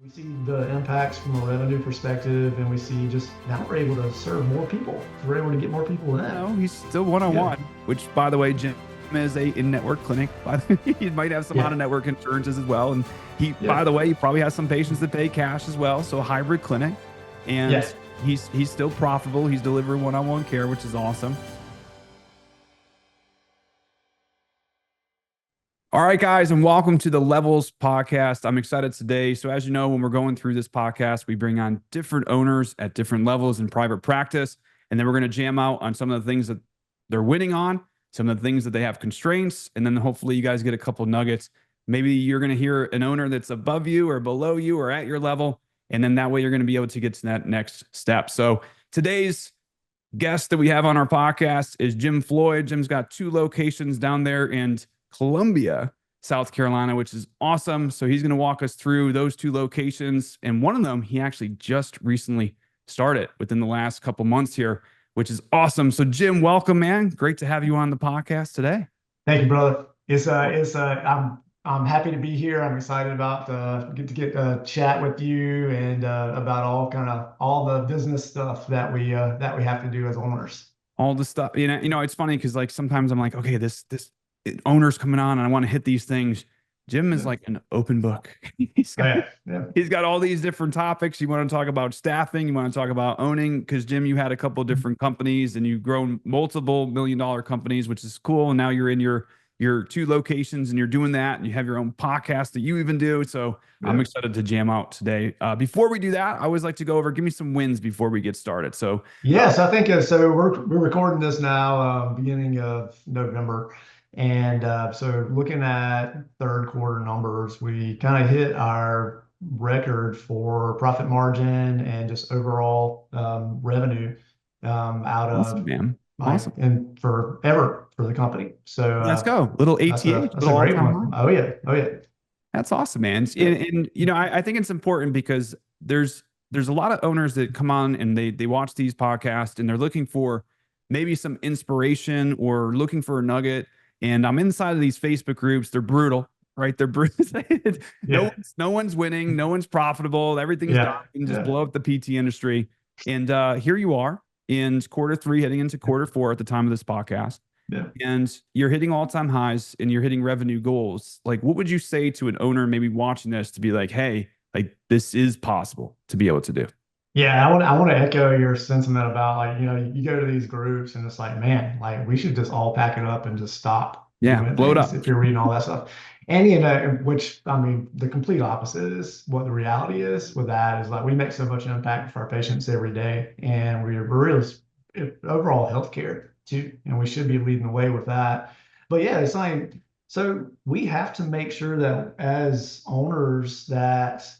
We see the impacts from a revenue perspective, and we see just now we're able to serve more people. So we're able to get more people in. No, he's still Yeah. one-on-one, which, by the way, Jim is a in-network clinic. By the way, he might have some Yeah. out-of-network insurances as well. And he, Yeah. by the way, he probably has some patients that pay cash as well. So a hybrid clinic. And Yes. he's still profitable. He's delivering one-on-one care, which is awesome. All right, guys, and welcome to the Levels podcast. I'm excited today. So, as you know, when we're going through this podcast, we bring on different owners at different levels in private practice. And then we're going to jam out on some of the things that they're winning on, some of the things that they have constraints. And then hopefully you guys get a couple nuggets. Maybe you're going to hear an owner that's above you or below you or at your level. And then that way you're going to be able to get to that next step. So, today's guest that we have on our podcast is Jim Floyd. Jim's got 2 locations down there in Columbia, South Carolina, which is awesome. So he's going to walk us through those 2 locations. And one of them, he actually just recently started within the last couple months here, which is awesome. So Jim, welcome, man. Great to have you on the podcast today. Thank you, brother. I'm happy to be here. I'm excited about get to chat with you and about all the business stuff that we have to do as owners. All the stuff, it's funny because like sometimes I'm like, okay, this owner's coming on and I want to hit these things. Jim is like an open book. He's got all these different topics. You want to talk about staffing, you want to talk about owning, because Jim, you had a couple of different companies and you've grown multiple $1 million companies, which is cool. And now you're in your 2 locations and you're doing that, and you have your own podcast that you even do. So I'm excited to jam out today. Before we do that, I always like to go over, give me some wins before we get started. So yes, I think so. We're recording this now, beginning of November. And so looking at third quarter numbers, we kind of hit our record for profit margin and just overall revenue out awesome, of man. Awesome. and forever for the company. So let's go. Little ATH, that's a great one. Oh yeah. That's awesome, man. And I think it's important because there's a lot of owners that come on and they watch these podcasts and they're looking for maybe some inspiration or looking for a nugget. And I'm inside of these Facebook groups. They're brutal, right? They're brutal. No one's winning. No one's profitable. Everything's dying. Just blow up the PT industry. And here you are in quarter 3, heading into quarter 4 at the time of this podcast. Yeah. And you're hitting all-time highs and you're hitting revenue goals. Like, what would you say to an owner maybe watching this to be like, hey, like this is possible to be able to do? Yeah, I want to echo your sentiment about, like, you go to these groups and it's like, man, like we should just all pack it up and just stop. Yeah, blow it up. If you're reading all that stuff. And which I mean, the complete opposite is what the reality is with that is like we make so much impact for our patients every day, and we're really overall healthcare too, and we should be leading the way with that. But yeah, it's like, so we have to make sure that as owners that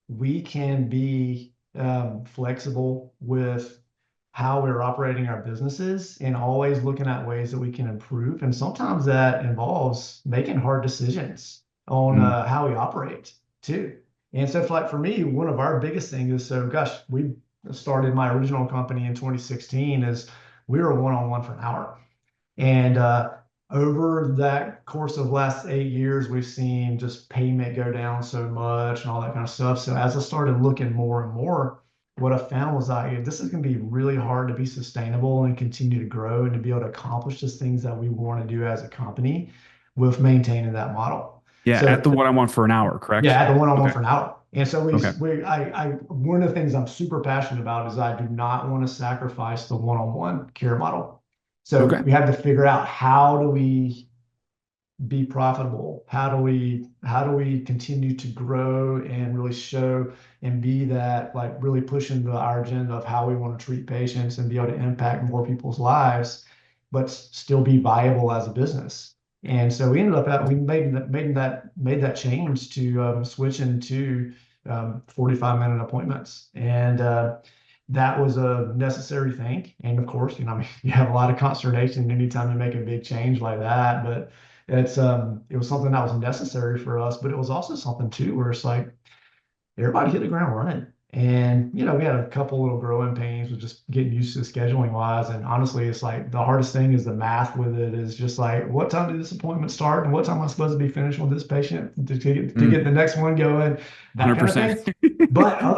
we can be flexible with how we're operating our businesses and always looking at ways that we can improve. And sometimes that involves making hard decisions on how we operate too. And so for me, one of our biggest things is, so gosh, we started my original company in 2016 is we were one-on-one for an hour. And over that course of the last 8 years, we've seen just payment go down so much and all that kind of stuff. So as I started looking more and more, what I found was that this is going to be really hard to be sustainable and continue to grow and to be able to accomplish the things that we want to do as a company with maintaining that model. Yeah, so, at the one-on-one for an hour, correct? Yeah, at the one-on-one for an hour. And so one of the things I'm super passionate about is I do not want to sacrifice the one-on-one care model. So we have to figure out, how do we be profitable? How do we continue to grow and really show and be that, like, really pushing our agenda of how we want to treat patients and be able to impact more people's lives, but still be viable as a business. And so we ended up we made that change to switching to 45-minute appointments, and that was a necessary thing. And of course, you have a lot of consternation anytime you make a big change like that, but it was something that was necessary for us. But it was also something too where it's like everybody hit the ground running, And, we had a couple little growing pains with just getting used to scheduling wise. And honestly, it's like the hardest thing is the math with it is just like, what time did this appointment start? And what time am I supposed to be finished with this patient to get the next one going? That kind of 100%. thing. But Yeah.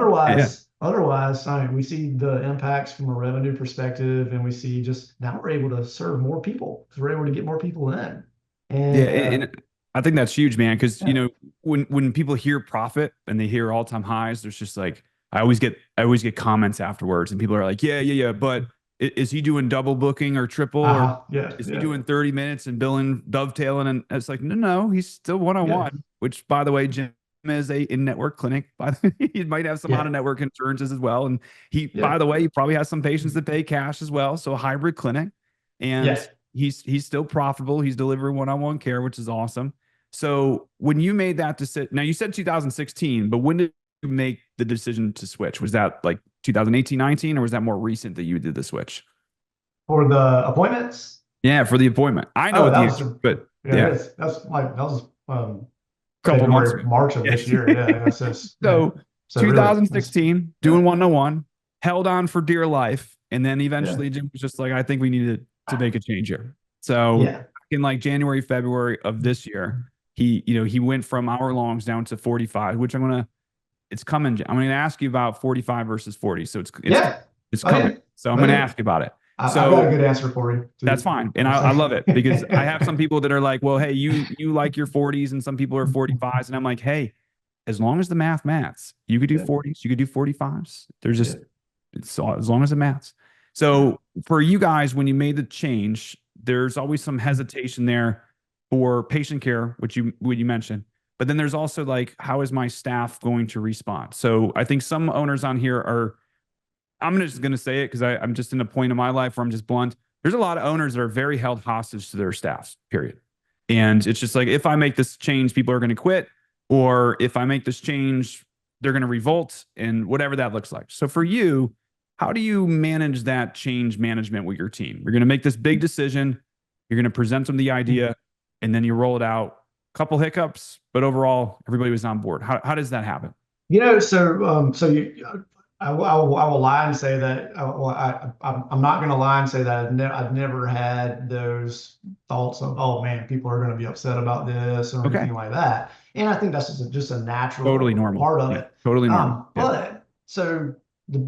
otherwise, I mean, we see the impacts from a revenue perspective, and we see just now we're able to serve more people because we're able to get more people in. Yeah. And And I think that's huge, man. Cause yeah, when people hear profit and they hear all time highs, there's just like, I always get comments afterwards and people are like, yeah. But is he doing double booking or triple, or yeah, is he yeah, doing 30 minutes and billing dovetailing? And it's like, no, he's still yeah, one-on-one, which by the way, Jim is a in-network clinic. He might have some yeah, out-of-network insurances as well. And yeah, by the way, he probably has some patients that pay cash as well. So a hybrid clinic. And yeah. he's still profitable. He's delivering one-on-one care, which is awesome. So when you made that decision, now you said 2016, but when did you make the decision to switch? Was that like 2018, 19, or was that more recent that you did the switch? For the appointments. Yeah, for the appointment. I know Oh, what that the was answer, but yeah, yeah, that's like that was couple months February, ago. March of Yeah. this year. Yeah, that's just yeah. So So really, that's 2016, yeah, doing 101, held on for dear life. And then yeah, eventually Jim was just like, I think we needed to make a change here. So yeah, in like January, February of this year, he went from hour longs down to 45, which it's coming. I'm going to ask you about 45 versus 40. So yeah. it's Oh coming. yeah, So I'm oh going to yeah. ask you about it. I've got a So good answer for you that's too. fine. And I love it because I have some people that are like, well, hey, you like your 40s and some people are 45s. And I'm like, hey, as long as the maths, you could do Yeah, 40s, you could do 45s. There's yeah, just, it's all, as long as the maths. yeah. So for you guys, when you made the change, there's always some hesitation there for patient care, which you mentioned. But then there's also like, how is my staff going to respond? So I think some owners on here are, I'm just going to say it because I'm just in a point in my life where I'm just blunt. There's a lot of owners that are very held hostage to their staffs, period. And it's just like, if I make this change, people are going to quit. Or if I make this change, they're going to revolt and whatever that looks like. So for you, how do you manage that change management with your team? You're going to make this big decision. You're going to present them the idea and then you roll it out. Couple hiccups, but overall, everybody was on board. How does that happen? So I will lie and say that well, I'm not going to lie and say that I've never had those thoughts of, oh man, people are going to be upset about this or Okay. anything like that. And I think that's just a Totally natural normal. part of Yeah. it. Totally normal. Yeah. But so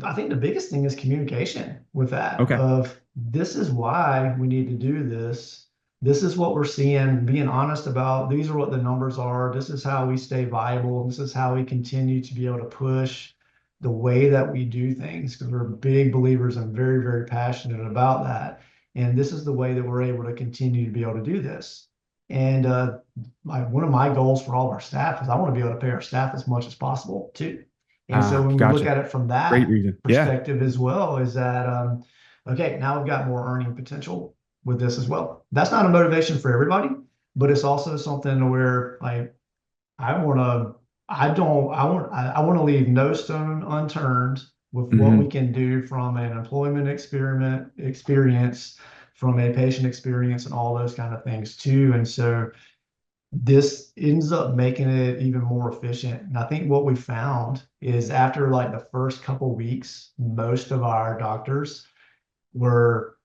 I think the biggest thing is communication with that Okay. of this is why we need to do this. This is what we're seeing, being honest about these are what the numbers are. This is how we stay viable. This is how we continue to be able to push the way that we do things because we're big believers and very, very passionate about that. And this is the way that we're able to continue to be able to do this. And one of my goals for all of our staff is I want to be able to pay our staff as much as possible too. And so when we look Gotcha. at it from Great that reason. Yeah. perspective as well, is that okay, now we've got more earning potential with this as well. That's not a motivation for everybody, but it's also something where like I want to, I want to leave no stone unturned with what we Hmm. can do from an employment experiment experience, from a patient experience, and all those kind of things too. And so this ends up making it even more efficient. And I think what we found is after like the first couple weeks, most of our doctors were,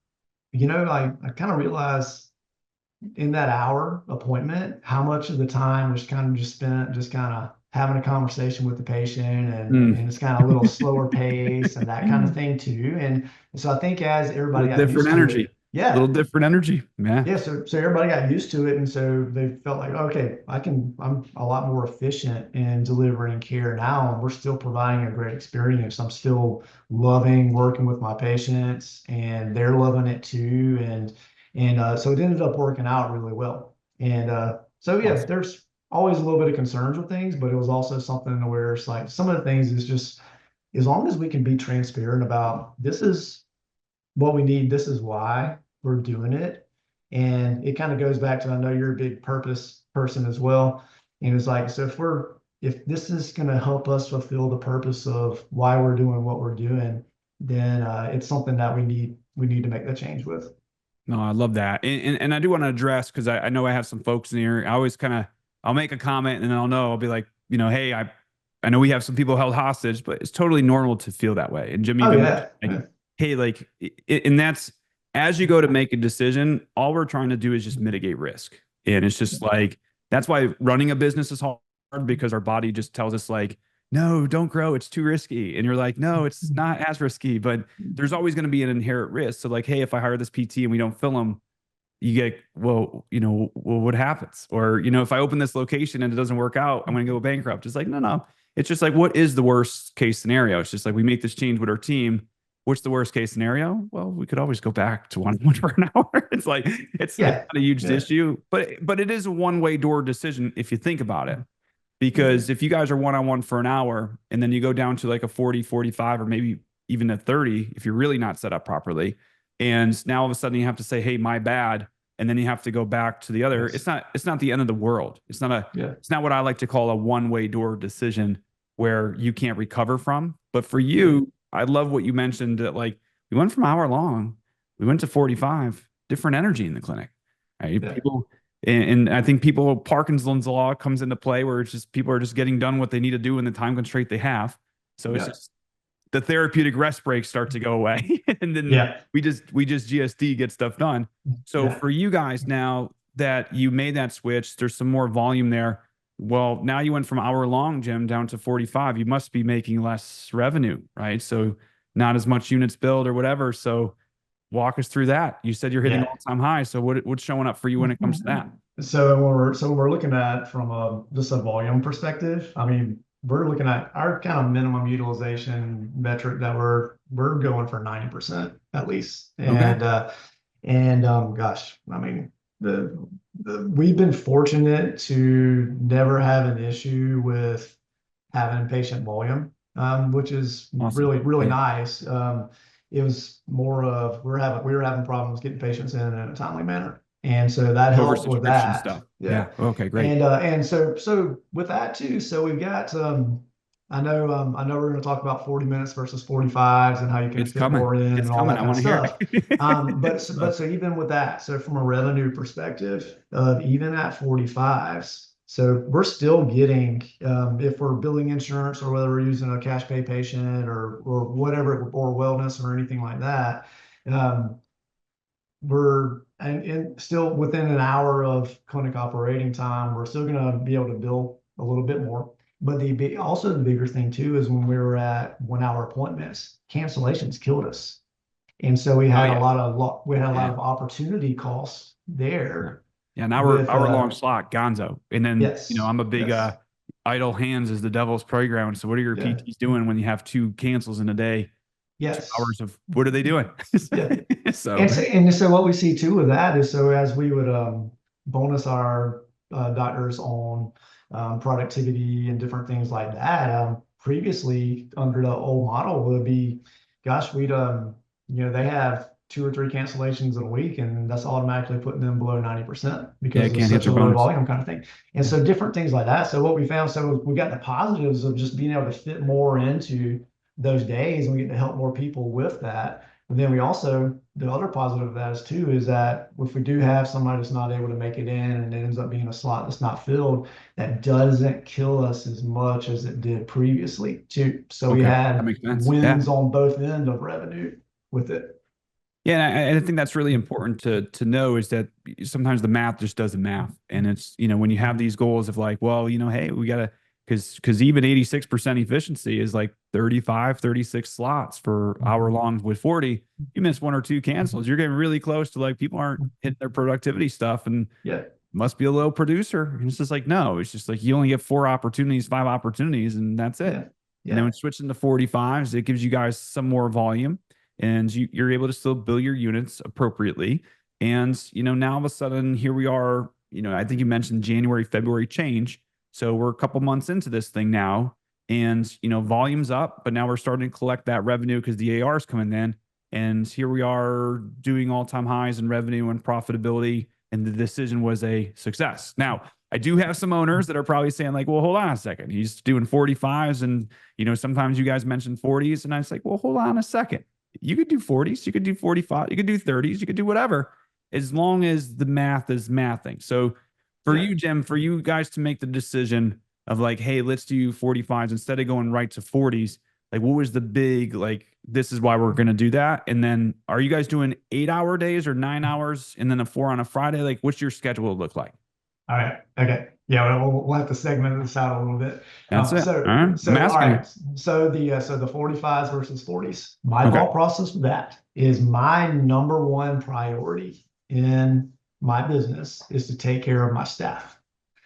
like I kind of realized in that hour appointment, how much of the time was kind of just spent just kind of having a conversation with the patient and Mm. it's kind of a little slower pace and that kind of thing too. And so I think as A everybody little got different used to energy. it, A little yeah, different energy. Yeah. yeah, so everybody got used to it, and so they felt like, okay, I'm a lot more efficient in delivering care now, and we're still providing a great experience. I'm still loving working with my patients, and they're loving it too, and so it ended up working out really well. And so yeah, Awesome. there's always a little bit of concerns with things, but it was also something where it's like some of the things is just as long as we can be transparent about this is what we need. This is why we're doing it. And it kind of goes back to, I know you're a big purpose person as well. And it's like, so if this is going to help us fulfill the purpose of why we're doing what we're doing, then it's something that we need to make the change with. No, I love that. And I do want to address because I know I have some folks in here. I always kind of I'll make a comment and then I'll know I'll be like, hey, I know we have some people held hostage, but it's totally normal to feel that way. And Jim Oh even yeah, like, yeah, hey, like, and that's as you go to make a decision, all we're trying to do is just mitigate risk. And it's just like, that's why running a business is hard because our body just tells us, like, no, don't grow. It's too risky. And you're like, no, it's not as risky, but there's always going to be an inherent risk. So, like, hey, if I hire this PT and we don't fill them, you get, well, well, what happens? Or, if I open this location and it doesn't work out, I'm going to go bankrupt. It's like, no, no. It's just like, what is the worst case scenario? It's just like, we make this change with our team. What's the worst case scenario? Well, we could always go back to one for an hour. It's like, it's yeah, not a huge yeah, issue, but it is a one-way door decision if you think about it. yeah, Because if you guys are one-on-one for an hour and then you go down to like a 40, 45, or maybe even a 30, if you're really not set up properly, and now all of a sudden you have to say, hey, my bad, and then you have to go back to the other, yes, it's not the end of the world. yeah, It's not what I like to call a one-way door decision where you can't recover from. But for yeah, you, I love what you mentioned that, like, we went from hour long, we went to 45, different energy in the clinic. Right? yeah, People, and I think Parkinson's law comes into play where it's just people are just getting done what they need to do in the time constraint they have. So it's yeah, just the therapeutic rest breaks start to go away, and then yeah, we just GSD get stuff done. So yeah, for you guys, now that you made that switch, there's some more volume there. Well, now you went from hour long, Jim, down to 45. You must be making less revenue, right? So not as much units billed or whatever. So walk us through that. You said you're hitting yeah. all-time high. So what's showing up for you when it comes to that? So we're looking at from a just a volume perspective. I mean, we're looking at our kind of minimum utilization metric that we're going for 90% at least. Okay. And gosh, I mean, we've been fortunate to never have an issue with having patient volume, which is Awesome. really, really Yeah. nice. It was more of we were having problems getting patients in a timely manner, and so that helped with Oversubscription that. stuff. Yeah, Yeah. Okay, great. and so with that too. So we've got I know we're going to talk about 40 minutes versus 45s and how you can It's fit coming. more in It's and all coming. that I kind of want to hear stuff. But it. so, but so even with that, so from a revenue perspective, even at 45s, so we're still getting, if we're billing insurance or whether we're using a cash pay patient or whatever, or wellness or anything like that, um, we're and still within an hour of clinic operating time, we're still going to be able to bill a little bit more. But also the bigger thing too is when we were at 1 hour appointments, cancellations killed us. And so Oh yeah. we had a lot Yeah. of opportunity costs Yeah. there Yeah. An with hour long slot, gonzo. And then, yes, I'm a big yes, idle hands is the devil's playground. So what are your yeah, PTs doing when you have two cancels in a day? 2 hours yes, of what are they doing? yeah. So And so what we see too with that is so as we would bonus our doctors on productivity and different things like that, previously under the old model would be, gosh, they have 2 or 3 cancellations in a week, and that's automatically putting them below 90% yeah, because of can't hit such their a low bonus. volume kind of thing. And Yeah. so different things like that. So what we found, so we got the positives of just being able to fit more into those days, and we get to help more people with that. But then we also, the other positive of that is too, is that if we do have somebody that's not able to make it in and it ends up being a slot that's not filled, that doesn't kill us as much as it did previously too. So we Okay. That had makes sense. Yeah. wins on both end of revenue with it. Yeah, and I think that's really important to know is that sometimes the math just doesn't math, and it's when you have these goals of like, well, hey, we gotta because even 86% efficiency is like 35, 36 slots for hour long with 40. You miss one or two cancels, you're getting really close to like people aren't hitting their productivity stuff, and Yeah, must be a low producer. And it's just like no, it's just like you only get 4 opportunities, 5 opportunities, and that's it. yeah, And then yeah, when switching to 45s, it gives you guys some more volume and you're able to still bill your units appropriately. And, now all of a sudden, here we are. I think you mentioned January, February change. So we're a couple months into this thing now. And, volume's up, but now we're starting to collect that revenue because the AR is coming in. And here we are doing all time highs in revenue and profitability. And the decision was a success. Now, I do have some owners that are probably saying, like, well, hold on a second. He's doing 45s. And, sometimes you guys mention 40s. And I was like, well, hold on a second. You could do 40s, you could do 45, you could do 30s, you could do whatever, as long as the math is mathing. So for yeah. you, Jim, for you guys to make the decision, of like, hey, let's do 45s instead of going right to 40s? Like, what was the big, like, this is why we're going to do that? And then are you guys doing 8 hour days or 9 hours and then a 4 on a Friday? Like, what's your schedule look like? All right. Okay. Yeah, we'll have to segment this out a little bit. That's it. All right. I'm All asking you. right. So the 45s versus 40s. My Okay. thought process with that is my number one priority in my business is to take care of my staff.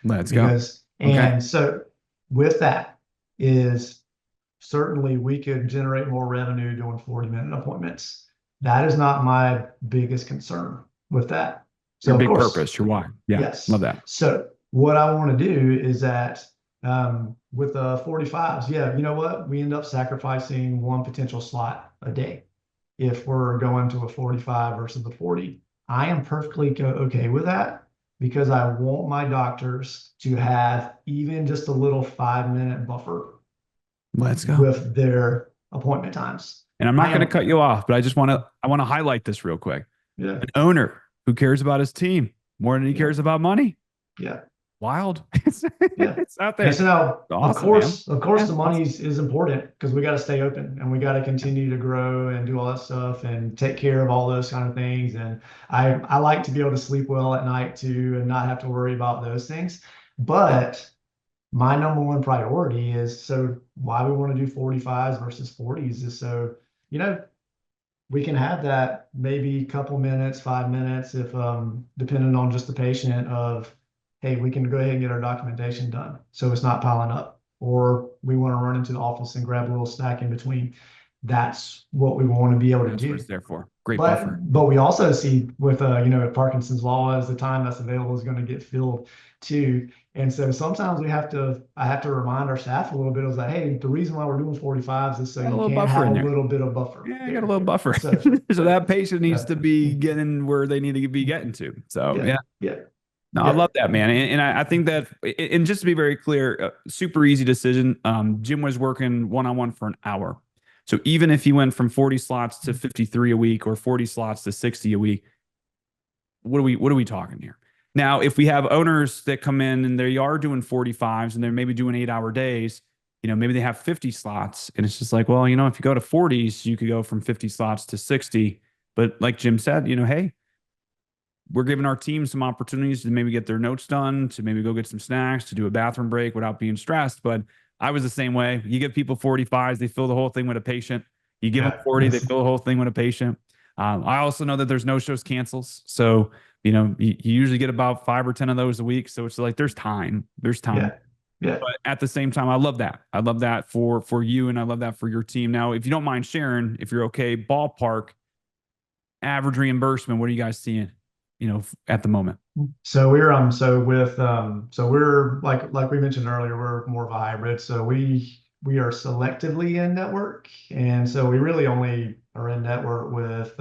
Let's go. Because, Okay. and so with that is certainly we could generate more revenue doing 40-minute appointments. That is not my biggest concern with that. Your So of big course, purpose, your why. Yeah. Love yes. that. So what I want to do is that with the 45s, yeah, you know what? We end up sacrificing one potential slot a day if we're going to a 45 versus the 40. I am perfectly okay with that because I want my doctors to have even just a little 5-minute buffer Let's go. with their appointment times. And I'm not I going to am, cut you off, but I want to highlight this real quick. yeah, An owner who cares about his team more than he yeah, cares about money. yeah. Wild. Yeah. It's out there. And so now, It's awesome, man. of course, Yeah, the money awesome. is important because we got to stay open and we got to continue to grow and do all that stuff and take care of all those kind of things. And I like to be able to sleep well at night too and not have to worry about those things. But my number one priority is so why we want to do 45s versus 40s is so, you know, we can have that maybe couple minutes, 5 minutes, if depending on just the patient of, hey, we can go ahead and get our documentation done so it's not piling up. Or we want to run into the office and grab a little snack in between. That's what we want to be able to That's what do. it's there for. Great buffer. But we also see with Parkinson's law is the time that's available is going to get filled too. And so sometimes I have to remind our staff a little bit. I was like, hey, the reason why we're doing 45s is so Got a you little can buffer have a in there. little bit of buffer Yeah, I got a there. little buffer. So So that patient needs yeah, to be getting where they need to be getting to. So yeah, yeah. yeah, No, I yeah, love that, man. And I think that, and just to be very clear, super easy decision. Jim was working one on one for an hour. So even if he went from 40 slots to 53 a week or 40 slots to 60 a week, what are we talking here? Now, if we have owners that come in and they are doing 45s and they're maybe doing 8 hour days, maybe they have 50 slots and it's just like, well, if you go to 40s, you could go from 50 slots to 60. But like Jim said, hey, we're giving our team some opportunities to maybe get their notes done, to maybe go get some snacks, to do a bathroom break without being stressed. But I was the same way. You give people 45s, they fill the whole thing with a patient. You give them yeah. 40, they fill the whole thing with a patient. I also know that there's no shows cancels. So, you usually get about 5 or 10 of those a week. So it's like there's time. There's time. Yeah, yeah. But at the same time, I love that. I love that for you and I love that for your team. Now, if you don't mind sharing, if you're okay, ballpark average reimbursement, what are you guys seeing, at the moment? So we're like we mentioned earlier, we're more of a hybrid. So we are selectively in network, and so we really only are in network with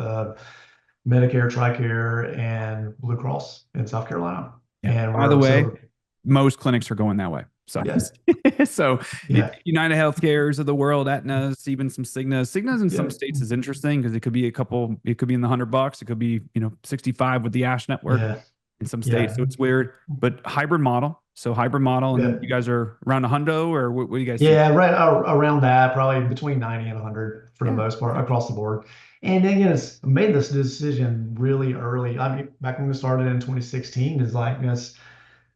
Medicare, TRICARE, and Blue Cross in South Carolina. Yeah. And By the we're way, so most clinics are going that way. So, yeah, so yeah, United Healthcares of the world, Aetna's, even some Cignas. Cignas in some yeah, states is interesting because it could be it could be in the $100. It could be, 65 with the Ash network yeah, in some states. yeah, So it's weird, but hybrid model. So hybrid model. And yeah. then you guys are around a hundo or what do you guys see? Yeah, right around that, probably between 90 and 100 for the Yeah. most part across the board. And then, I made this decision really early. I mean, back when we started in 2016, is like,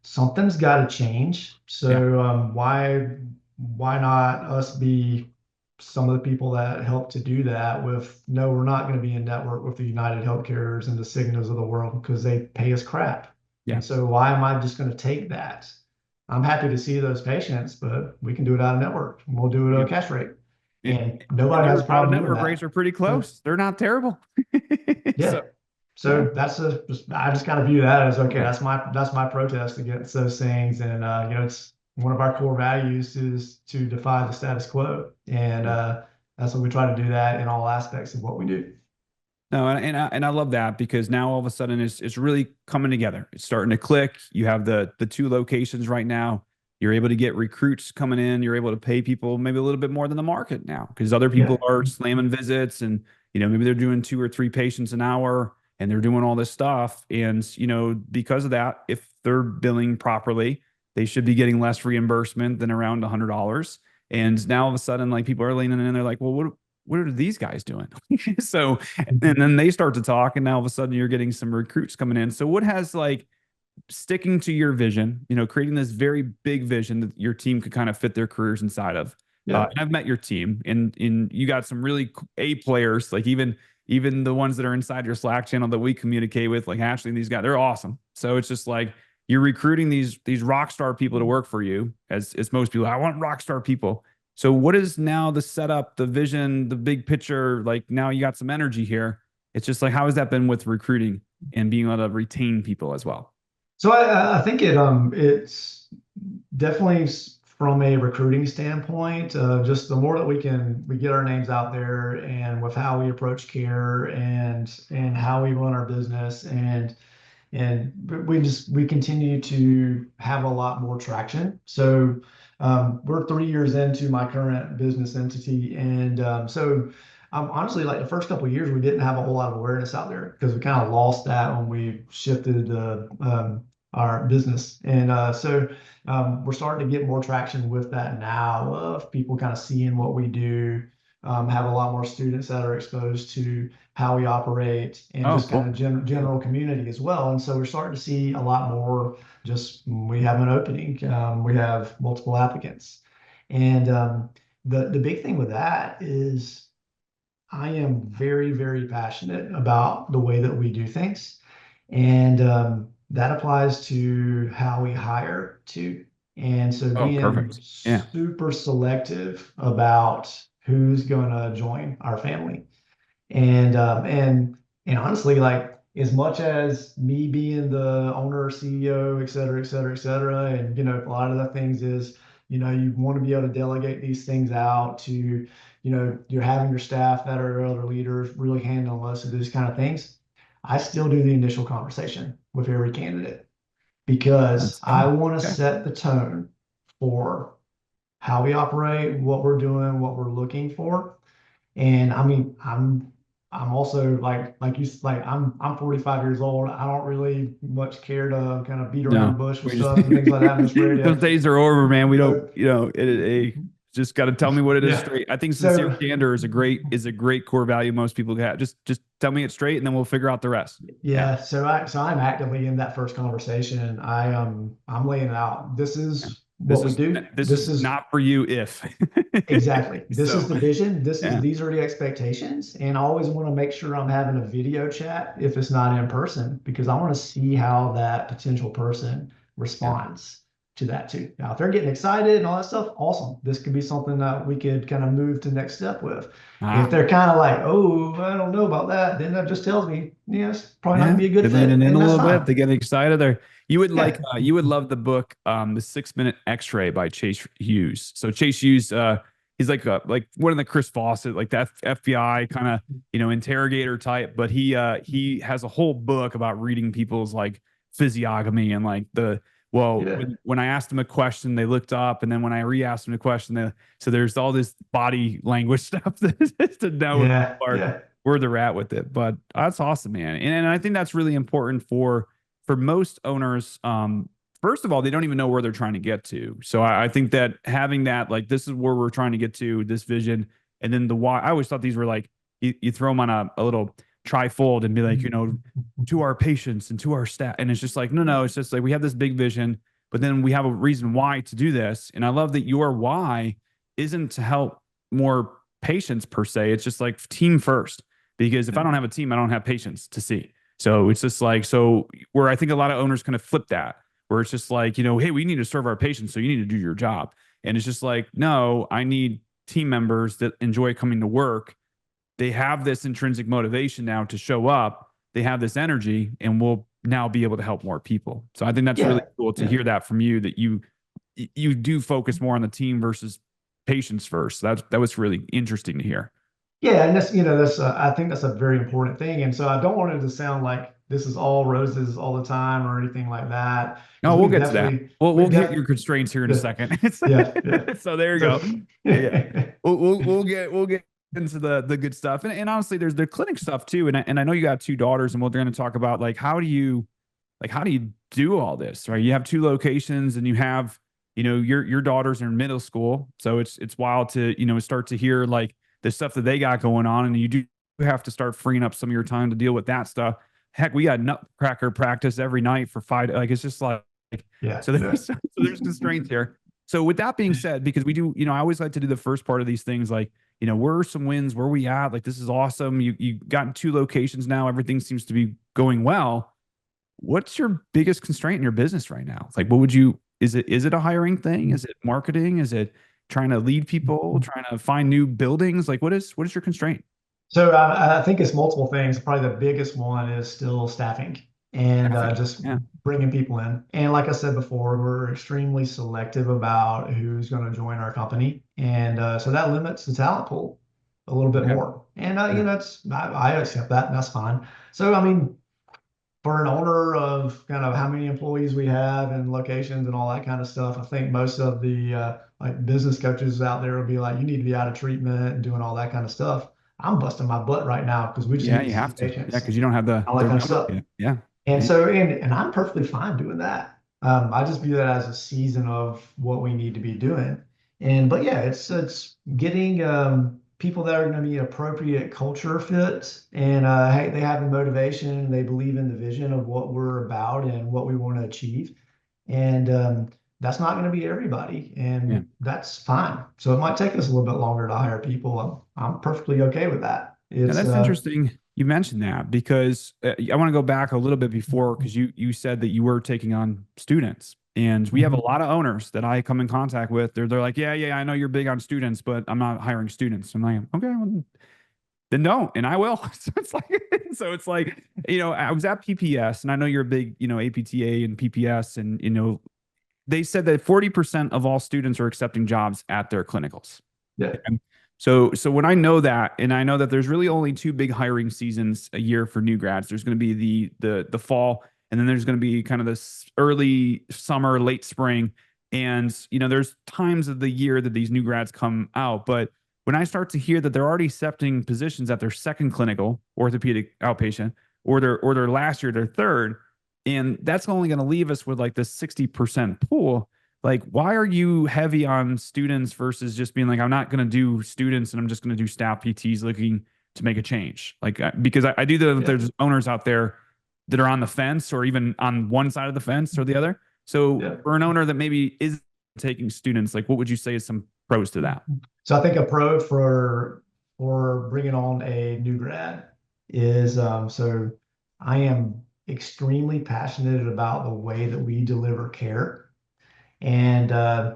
something's got to change. Yeah. So why not us be some of the people that help to do that with, no, we're not going to be in network with the United Healthcares and the Cignas of the world because they pay us crap. Yeah. And so why am I just going to take that? I'm happy to see those patients, but we can do it out of network. And we'll do it at a cash rate. And, And and nobody has a their out of problem doing network rates that. are pretty So close. They're not terrible. yeah. So, yeah. So I just kind of view that as okay, Okay. that's my protest against those things. And it's one of our core values is to defy the status quo. And that's what we try to do that in all aspects of what we do. No, and I love that because now all of a sudden it's really coming together. It's starting to click. You have the two locations right now. You're able to get recruits coming in. You're able to pay people maybe a little bit more than the market now because other Yeah. people are slamming visits and maybe they're doing 2 or 3 patients an hour and they're doing all this stuff. And because of that, if they're billing properly, they should be getting less reimbursement than around $100. And now all of a sudden, like people are leaning in, they're like, well, what are these guys doing? So, and then they start to talk, and now all of a sudden you're getting some recruits coming in. So what has like sticking to your vision, creating this very big vision that your team could kind of fit their careers inside of. Yeah. And I've met your team, and you got some really A players, like even the ones that are inside your Slack channel that we communicate with, like Ashley and these guys, they're awesome. So it's just like you're recruiting these rock star people to work for you, as most people. I want rock star people. So what is now the setup, the vision, the big picture? Like now you got some energy here. It's just like how has that been with recruiting and being able to retain people as well? So I think it's definitely from a recruiting standpoint, just the more that we get our names out there and with how we approach care and how we run our business and we continue to have a lot more traction. So we're 3 years into my current business entity, and honestly, like the first couple of years, we didn't have a whole lot of awareness out there because we kind of lost that when we shifted our business, and we're starting to get more traction with that now of people kind of seeing what we do. Have a lot more students that are exposed to how we operate and Oh, just kind cool. of general community as well. And so we're starting to see a lot more just we have an opening, we have multiple applicants. And the big thing with that is I am very, very passionate about the way that we do things. And that applies to how we hire too. And so Oh, being perfect. Yeah. super selective about who's going to join our family. And honestly, like as much as me being the owner, CEO, et cetera, et cetera, et cetera, and a lot of the things is, you want to be able to delegate these things out to, you're having your staff that are other leaders really handle most of these kind of things. I still do the initial conversation with every candidate because That's I good. want to Okay. set the tone for how we operate, what we're doing, what we're looking for. And I mean, I'm also like I'm 45 years old. I don't really much care to kind of beat around the No, bush with we just stuff and things like that. I'm just ready those to. days are over, man. We don't, So just got to tell me what it is yeah. straight. I think sincere So candor is a great core value most people have. Just tell me it straight, and then we'll figure out the rest. Yeah. yeah. So I'm actively in that first conversation. I'm laying it out. This Yeah. is what we do. This This is is not for you if. exactly. This is So, the vision. yeah. These are the expectations. And I always want to make sure I'm having a video chat if it's not in person, because I want to see how that potential person Yeah. responds to that too. Now, if they're getting excited and all that stuff, awesome. This could be something that we could kind of move to next step with. If Ah, they're kind of like, oh, I don't know about that, then that just tells me, yes, probably not gonna yeah. be a good They're fit. leaning in And a that's little bit. fine. They get excited. Yeah. You would love the book, The 6 Minute X-Ray by Chase Hughes. So Chase Hughes, he's like one of the Chris Fawcett, like the FBI kind of, interrogator type, but he has a whole book about reading people's like physiognomy and like well, Yeah. when I asked them a question, they looked up, and then when I re-asked them a question, so there's all this body language stuff to know if Yeah. people are Yeah. where they're at with it. But that's awesome, man. And I think that's really important for most owners. First of all, they don't even know where they're trying to get to. So I think that having that, like, this is where we're trying to get to, this vision, and then the why. I always thought these were like you throw them on a little trifold and be like, to our patients and to our staff. And it's just like, no, it's just like we have this big vision, but then we have a reason why to do this. And I love that your why isn't to help more patients per se. It's just like team first. Because if I don't have a team, I don't have patients to see. So it's just like, so where I think a lot of owners kind of flip that, where it's just like, hey, we need to serve our patients. So you need to do your job. And it's just like, no, I need team members that enjoy coming to work. They have this intrinsic motivation now to show up. They have this energy, and we'll now be able to help more people. So I think that's really Yeah. cool to Yeah. hear that from you, that you do focus more on the team versus patients first. That was really interesting to hear. Yeah, and that's I think that's a very important thing. And so I don't want it to sound like this is all roses all the time or anything like that, No, because we'll get to that. We'll we've hit def your constraints here in a yeah, second. yeah, yeah. So there you So go. Yeah, we'll get into the good stuff, and honestly, there's the clinic stuff too. And I know you got two daughters, and we're going to talk about like how do you like, how do you do all this, right? You have two locations and you have, your daughters are in middle school. So it's wild to, start to hear like the stuff that they got going on. And you do have to start freeing up some of your time to deal with that stuff. Heck, we got nutcracker practice every night for 5, like, it's just like, Yeah. so Yeah. there's constraints here. So with that being said, because we do, I always like to do the first part of these things, like, where are some wins? Where are we at? Like, this is awesome. You got two locations now. Everything seems to be going well. What's your biggest constraint in your business right now? It's like, what would you, is it a hiring thing? Is it marketing? Is it trying to lead people, trying to find new buildings? Like, what is your constraint? So I think it's multiple things. Probably the biggest one is still staffing and Traffic. just Yeah. bringing people in. And like I said before, we're extremely selective about who's going to join our company, and so that limits the talent pool a little bit Okay. more. And Yeah. I accept that, and that's fine. So I mean, for an owner of kind of how many employees we have and locations and all that kind of stuff, I think most of the like business coaches out there will be like, you need to be out of treatment and doing all that kind of stuff. I'm busting my butt right now because we just Yeah, need to you see have to. Yeah, patients, because you don't have the all that the kind of numbers stuff. yet. Yeah. And Yeah. so, and I'm perfectly fine doing that. I just view that as a season of what we need to be doing. And but yeah, it's getting people that are going to be appropriate culture fit, and hey, they have the motivation, they believe in the vision of what we're about and what we want to achieve. And that's not going to be everybody, Yeah. and that's fine. So it might take us a little bit longer to hire people. I'm perfectly okay with that. Now It's that's interesting. You mentioned that because I want to go back a little bit before because you said that you were taking on students, and we have a Mhm. lot of owners that I come in contact with. They're like, yeah, I know you're big on students, but I'm not hiring students. I'm like, okay, well, then don't, and I will. So it's like I was at PPS, and I know you're a big APTA and PPS, and they said that 40% of all students are accepting jobs at their clinicals. Yeah. And so when I know that, and I know that there's really only two big hiring seasons a year for new grads. There's going to be the fall, and then there's going to be kind of this early summer, late spring. And there's times of the year that these new grads come out. But when I start to hear that they're already accepting positions at their second clinical orthopedic outpatient, or their last year, their third, and that's only going to leave us with like this 60% pool. Like, why are you heavy on students versus just being like, I'm not going to do students and I'm just going to do staff PTs looking to make a change? Like, because I do that Yeah. there's owners out there that are on the fence or even on one side of the fence or the other. So Yeah. for an owner that maybe is taking students, like, what would you say is some pros to that? So I think a pro for bringing on a new grad is so I am extremely passionate about the way that we deliver care. And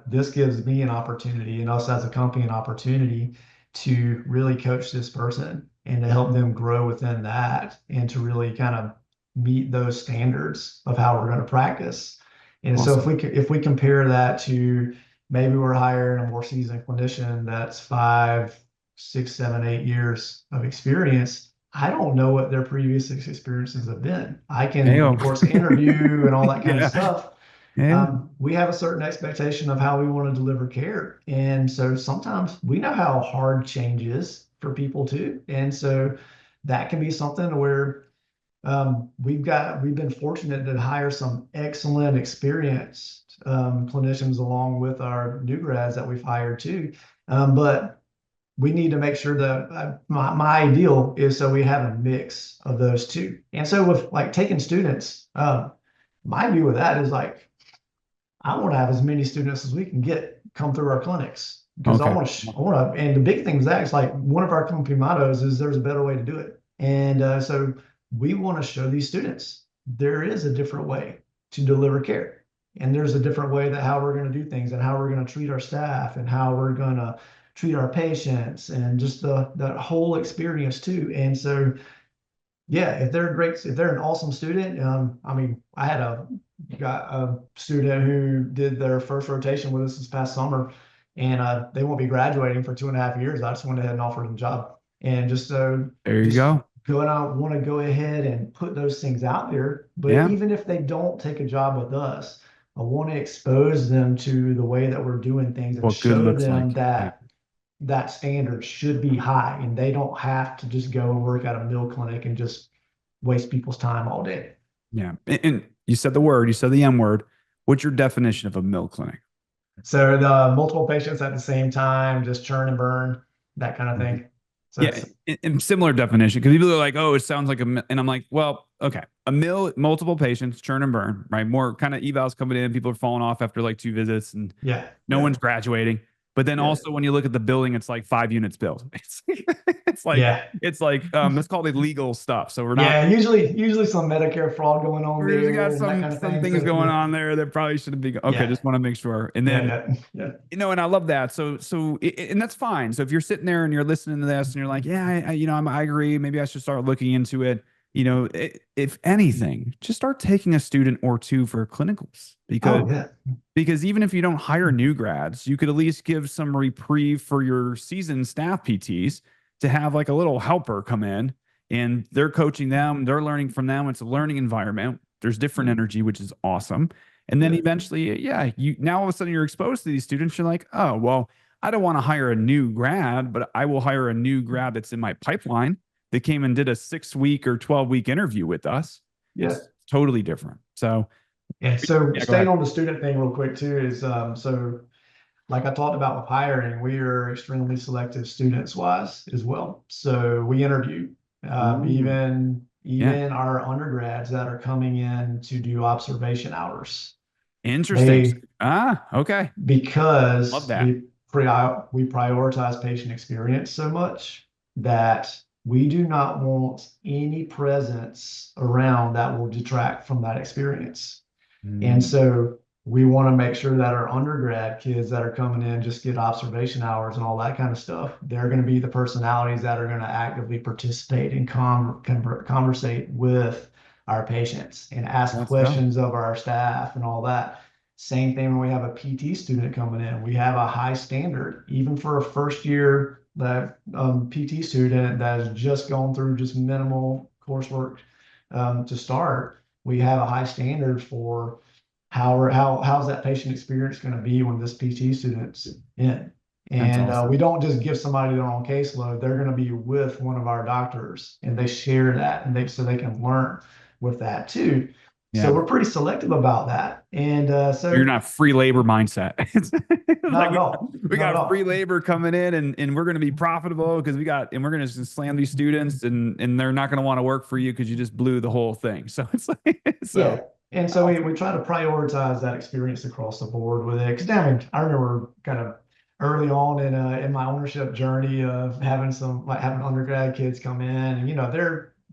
this gives me an opportunity and us as a company an opportunity to really coach this person and to help them grow within that and to really kind of meet those standards of how we're going to practice. And so Awesome. if we compare that to maybe we're hiring a more seasoned clinician that's 5, 6, 7, 8 years of experience. I don't know what their previous experiences have been. I can, Ayo. of course, interview and all that kind of Yeah. stuff. Yeah. We have a certain expectation of how we want to deliver care. And so sometimes we know how hard change is for people too. And so that can be something where we've been fortunate to hire some excellent experienced clinicians along with our new grads that we've hired too. But we need to make sure that my ideal is so we have a mix of those two. And so with like taking students, my view of that is like I want to have as many students as we can get come through our clinics because Okay. I want to, and the big thing is that it's like one of our company mottos is there's a better way to do it. And so we want to show these students there is a different way to deliver care. And there's a different way that how we're going to do things and how we're going to treat our staff and how we're going to treat our patients and just that whole experience too. And so yeah, if they're an awesome student, I mean, I had got a student who did their first rotation with us this past summer, and they won't be graduating for 2.5 years. I just went ahead and offered them a job, and There you just go. going out, want to go ahead and put those things out there. But Yeah. even if they don't take a job with us, I want to expose them to the way that we're doing things and What good show looks them like. Yeah. that that standard should be high and they don't have to just go and work at a mill clinic and just waste people's time all day. Yeah. And you said the word, you said the M word. What's your definition of a mill clinic? So the multiple patients at the same time, just churn and burn, that kind of thing. So Yeah, it's in similar definition, because people are like, "Oh, it sounds like and I'm like, "Well, okay, a mill, multiple patients, churn and burn, right? More kind of evals coming in, people are falling off after like 2 visits, and yeah, no yeah, one's graduating. But then yeah, also when you look at the building, it's like 5 units built. It's like yeah. it's called illegal stuff. So we're not Yeah, usually some Medicare fraud going on we're just got there and that kind of some thing. things So going yeah, on there that probably shouldn't be. Okay, yeah, just want to make sure. And yeah, then yeah, yeah, and I love that. And that's fine. So if you're sitting there and you're listening to this and you're like, yeah, I agree. Maybe I should start looking into it. If anything, just start taking a student or two for clinicals oh yeah, because even if you don't hire new grads, you could at least give some reprieve for your seasoned staff PTs to have like a little helper come in and they're coaching them, they're learning from them. It's a learning environment. There's different energy, which is awesome. And then yeah, eventually, yeah, you now all of a sudden you're exposed to these students. You're like, oh, well, I don't want to hire a new grad, but I will hire a new grad that's in my pipeline that came and did a 6 week or 12 week interview with us. yeah. It's totally different. So, And so yeah, go staying ahead. on the student thing real quick too is so like I talked about with hiring, we are extremely selective students wise as well. So we interview Ooh, yeah. even our undergrads that are coming in to do observation hours. Interesting. They Okay. Love because that. we prioritize patient experience so much that we do not want any presence around that will detract from that experience. And Mm, so we want to make sure that our undergrad kids that are coming in just get observation hours and all that kind of stuff. They're going to be the personalities that are going to actively participate and conversate with our patients and ask let's go. questions of our staff and all that. Same thing when we have a PT student coming in. We have a high standard, even for a first year that PT student that has just gone through just minimal coursework to start. We have a high standard for how's that patient experience going to be when this PT student's in. That's And awesome. we don't just give somebody their own caseload. They're going to be with one of our doctors, and they share that, and they so they can learn with that too. So Yeah. we're pretty selective about that. And You're so not free labor mindset. It's like not at all, we not at got free all. labor coming in and we're going to be profitable because we're going to slam these students and they're not going to want to work for you because you just blew the whole thing. So it's like, Yeah. so And so we try to prioritize that experience across the board with it. Because I mean, I remember kind of early on in my ownership journey of having some like having undergrad kids come in and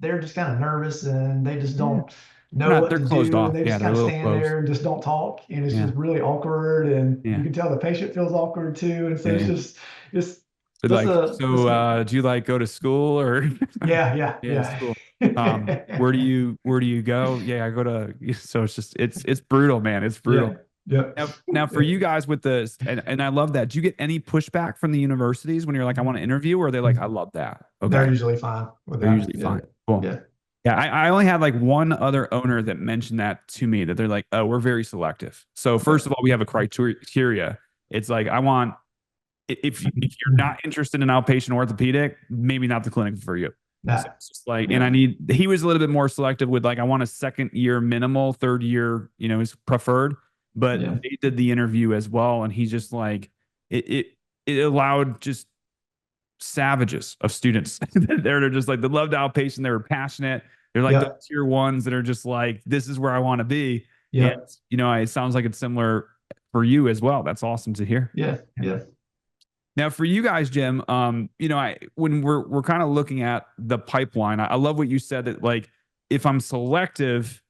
they're just kind of nervous and they just yeah, don't know what they're to closed do and off. they Yeah. just They're kind a of little stand closed. there and just don't talk and it's Yeah. just really awkward and you Yeah. can tell the patient feels awkward too and so Yeah. it's Yeah. just So just like, a so, just do you like go to school or yeah, yeah, yeah, yeah. school. Where do you go? Yeah, I go to, so it's brutal, man. It's Yeah, brutal. yeah. Now for you guys with this, and I love that. Do you get any pushback from the universities when you're like, I want to interview, or are they like, I love that? They're Okay. usually fine with They're that. usually Yeah. fine. Cool. Yeah. Yeah. I only had like one other owner that mentioned that to me that they're like, oh, we're very selective. So Okay. first of all, we have a criteria. It's like, I want, if you're not interested in outpatient orthopedic, maybe not the clinic for you. So That. it's just like, and Yeah. he was a little bit more selective with like, I want a second year minimal, third year, is preferred. But Yeah. they did the interview as well. And he's just like, it, it allowed just savages of students. They're just like, they loved outpatient. They were passionate. They're like the Yeah. tier ones that are just like, this is where I want to be. And, Yeah. it sounds like it's similar for you as well. That's awesome to hear. Yeah. Yeah. Now, for you guys, Jim, when we're kind of looking at the pipeline, I love what you said that like if I'm selective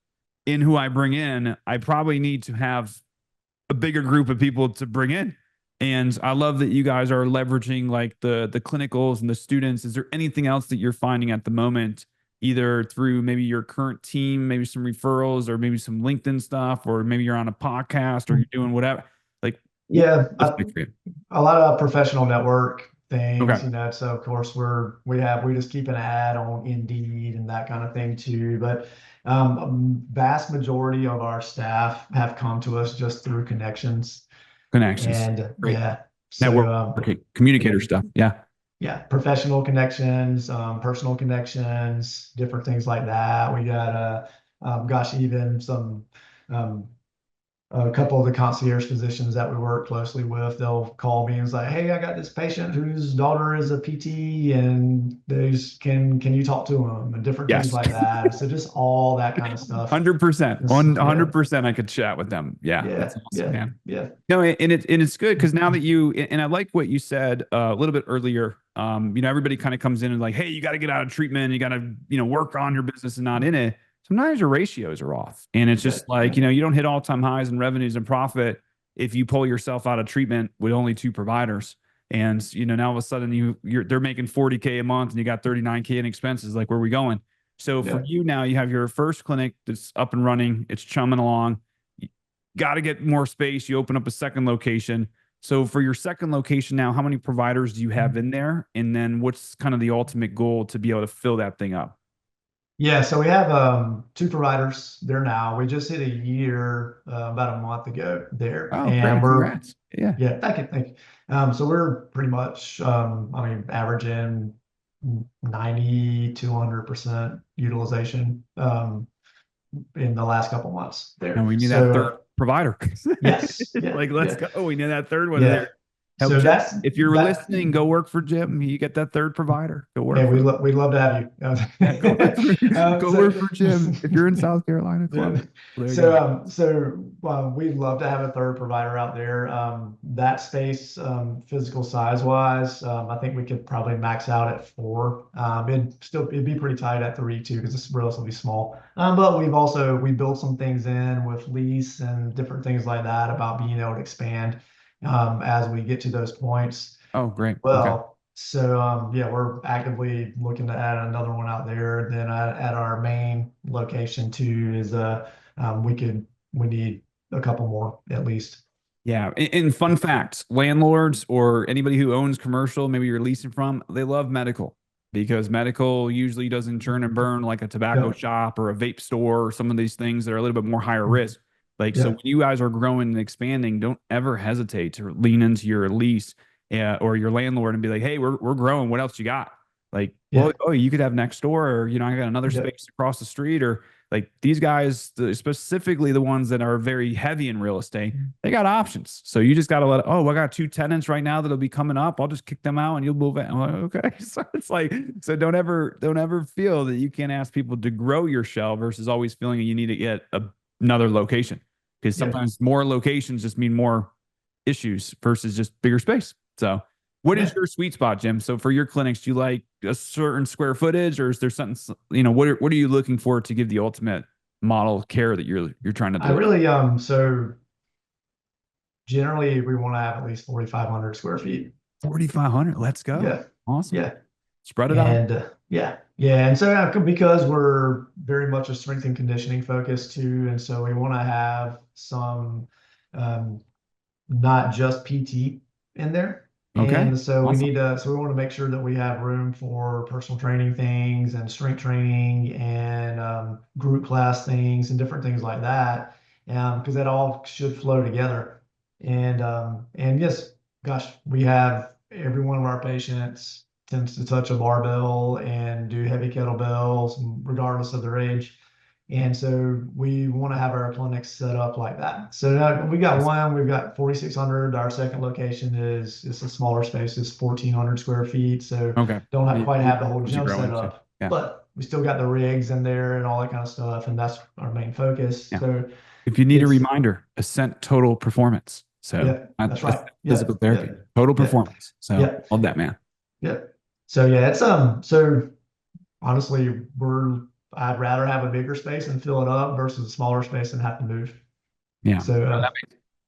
in who I bring in, I probably need to have a bigger group of people to bring in. And I love that you guys are leveraging like the clinicals and the students. Is there anything else that you're finding at the moment, either through maybe your current team, maybe some referrals, or maybe some LinkedIn stuff, or maybe you're on a podcast or you're doing whatever? Like, what Yeah. looks like for you? A lot of professional network Okay. things, so of course we just keep an ad on Indeed and that kind of thing too. But vast majority of our staff have come to us just through connections. Connections. And Great. yeah, so Networking, yeah, communicator stuff. Yeah. yeah, professional connections, personal connections, different things like that. We got Even some um, a couple of the concierge physicians that we work closely with, they'll call me and it's like, "Hey, I got this patient whose daughter is a PT, and can you talk to them?" and different things Yes. like that. So just all that kind of stuff. 100%. Yeah, 100% I could chat with them. Yeah, yeah, that's awesome, yeah, man. yeah, No, and it's good because now that you and I like what you said a little bit earlier. Everybody kind of comes in and like, hey, you got to get out of treatment, you got to work on your business and not in it. Sometimes your ratios are off, and it's yeah, just like you don't hit all time highs in revenues and profit if you pull yourself out of treatment with only two providers. And now all of a sudden they're making 40K a month and you got 39K in expenses. Like, where are we going? So for yeah. you now, you have your first clinic that's up and running, it's chumming along, got to get more space. You open up a second location. So for your second location now, how many providers do you have in there? And then what's kind of the ultimate goal to be able to fill that thing up? Yeah, so we have two providers there now. We just hit a year about a month ago there, Oh, and great. we're Congrats. Yeah. yeah, thank you. So we're pretty much, averaging 90 to 100% utilization in the last couple months And there. we need that So third provider. yes, yeah, Like, let's yeah, go. We need that third one yeah. there. Help So Jim. that's If you're that. listening, go work for Jim. You get that third provider. Go Yeah, work for we'd love to have yeah, go work for you. go work for Jim. If you're in South Carolina, Yeah. club. Well, there you go. We'd love to have a third provider out there. That space, physical size wise, I think we could probably max out at four. It'd be pretty tight at three too, because it's relatively small. But we built some things in with lease and different things like that about being able to expand as we get to those points. Oh, great. Okay. Well, yeah, we're actively looking to add another one out there. Then at our main location too is we need a couple more at least. Yeah. And fun facts, landlords or anybody who owns commercial, maybe you're leasing from, they love medical because medical usually doesn't churn and burn like a tobacco Yep. shop or a vape store or some of these things that are a little bit more higher risk. Like, so when Yep. you guys are growing and expanding, don't ever hesitate to lean into your lease or your landlord and be like, hey, we're growing. What else you got? Like, well, Yeah. oh, you could have next door, or, I got another Yep. space across the street, or like these guys, specifically the ones that are very heavy in real estate, they got options. So you just got to I got two tenants right now that'll be coming up. I'll just kick them out and you'll move in. I'm like, okay. So it's like, so don't ever feel that you can't ask people to grow your shell versus always feeling you need to get another location. Because Yep. sometimes more locations just mean more issues versus just bigger space. So what is Yeah. your sweet spot, Jim? So for your clinics, do you like a certain square footage, or is there something, what are you looking for to give the ultimate model of care that you're trying to I deliver? really so generally we want to have at least 4,500 square feet. 4,500. Let's go. Yeah. Awesome. Yeah. Spread it out. And yeah. And so because we're very much a strength and conditioning focus too, and so we want to have some um, not just PT in there. Okay. And so Awesome. we want to make sure that we have room for personal training things and strength training and group class things and different things like that. Because that all should flow together. And yes, gosh, we have every one of our patients tends to touch a barbell and do heavy kettlebells regardless of their age. And so we want to have our clinics set up like that. So Awesome. we've got 4,600. Our second location is it's a smaller space, it's 1,400 square feet. So Okay. don't have, quite have the whole As you gym grow set into. up, Yeah. but we still got the rigs in there and all that kind of stuff. And that's our main focus. Yeah. So If you need a it's, reminder, Ascent Total Performance. So yeah, not that's right. Ascent Yeah, Physical yeah, Therapy, Total yeah, Performance. So yeah, love that, man. yeah. So yeah, so honestly, I'd rather have a bigger space and fill it up versus a smaller space and have to move. Yeah. So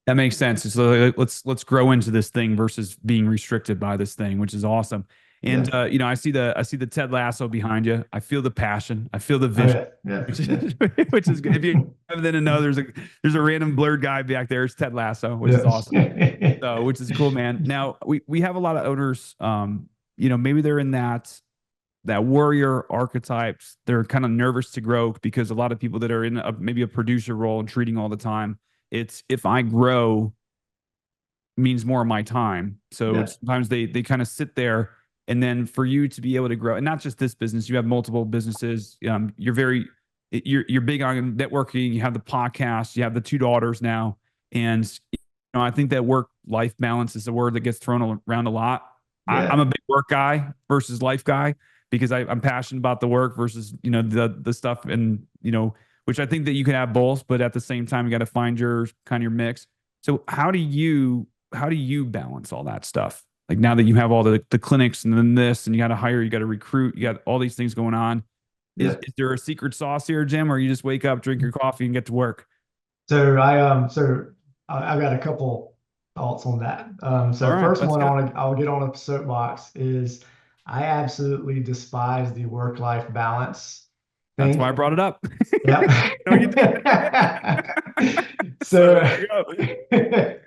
That makes sense. So like, let's grow into this thing versus being restricted by this thing, which is awesome. And yeah. I see the Ted Lasso behind you. I feel the passion. I feel the Oh vision, yeah, yeah, which yeah, is which is good. If you haven't then to know, there's a random blurred guy back there. It's Ted Lasso, which is awesome. yeah. So, which is cool, man. Now we have a lot of owners. Maybe they're in that warrior archetypes. They're kind of nervous to grow because a lot of people that are in maybe a producer role and treating all the time, it's if I grow means more of my time. So Yeah. sometimes they kind of sit there, and then for you to be able to grow, and not just this business, you have multiple businesses. You're very you're big on networking. You have the podcast. You have the two daughters now, and I think that work life balance is a word that gets thrown around a lot. I'm a Yeah. big work guy versus life guy because I'm passionate about the work versus the stuff, and which I think that you can have both, but at the same time you got to find your kind of your mix. So how do you balance all that stuff? Like now that you have all the clinics and then this, and you got to hire, you got to recruit, you got all these things going on. Is Yeah. is there a secret sauce here, Jim, or you just wake up, drink your coffee, and get to work? So I've got a couple thoughts on that. All So right, first let's one get. I'll get on a soapbox is I absolutely despise the work-life balance That's why I thing. brought it up. Yep. No, you did. So So there you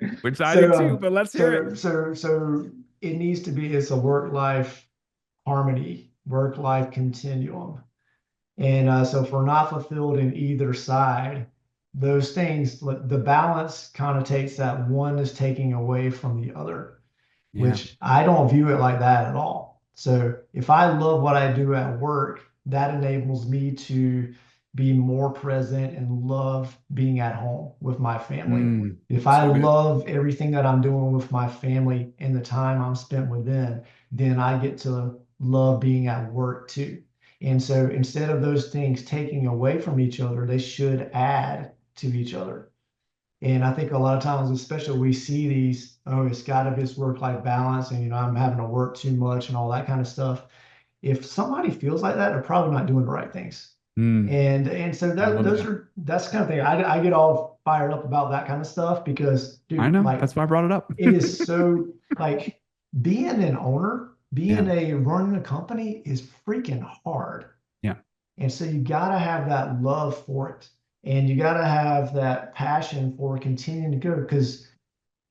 go. Which I do so too, but let's hear it. so it needs to be it's a work-life harmony, work-life continuum. And so if we're not fulfilled in either side, those things, the balance connotates that one is taking away from the other, Yeah. which I don't view it like that at all. So if I love what I do at work, that enables me to be more present and love being at home with my family. If I So good. love everything that I'm doing with my family and the time I'm spent with them, then I get to love being at work too. And so instead of those things taking away from each other, they should add to each other. And I think a lot of times, especially we see these, oh, it's got to be this work-life balance, and I'm having to work too much and all that kind of stuff. If somebody feels like that, they're probably not doing the right things. And so I love that. that's the kind of thing I get all fired up about that kind of stuff because, I dude, know. like That's why I brought it up. it is so like being an owner, Yeah. running a company is freaking hard. Yeah. And so you got to have that love for it. And you got to have that passion for continuing to go because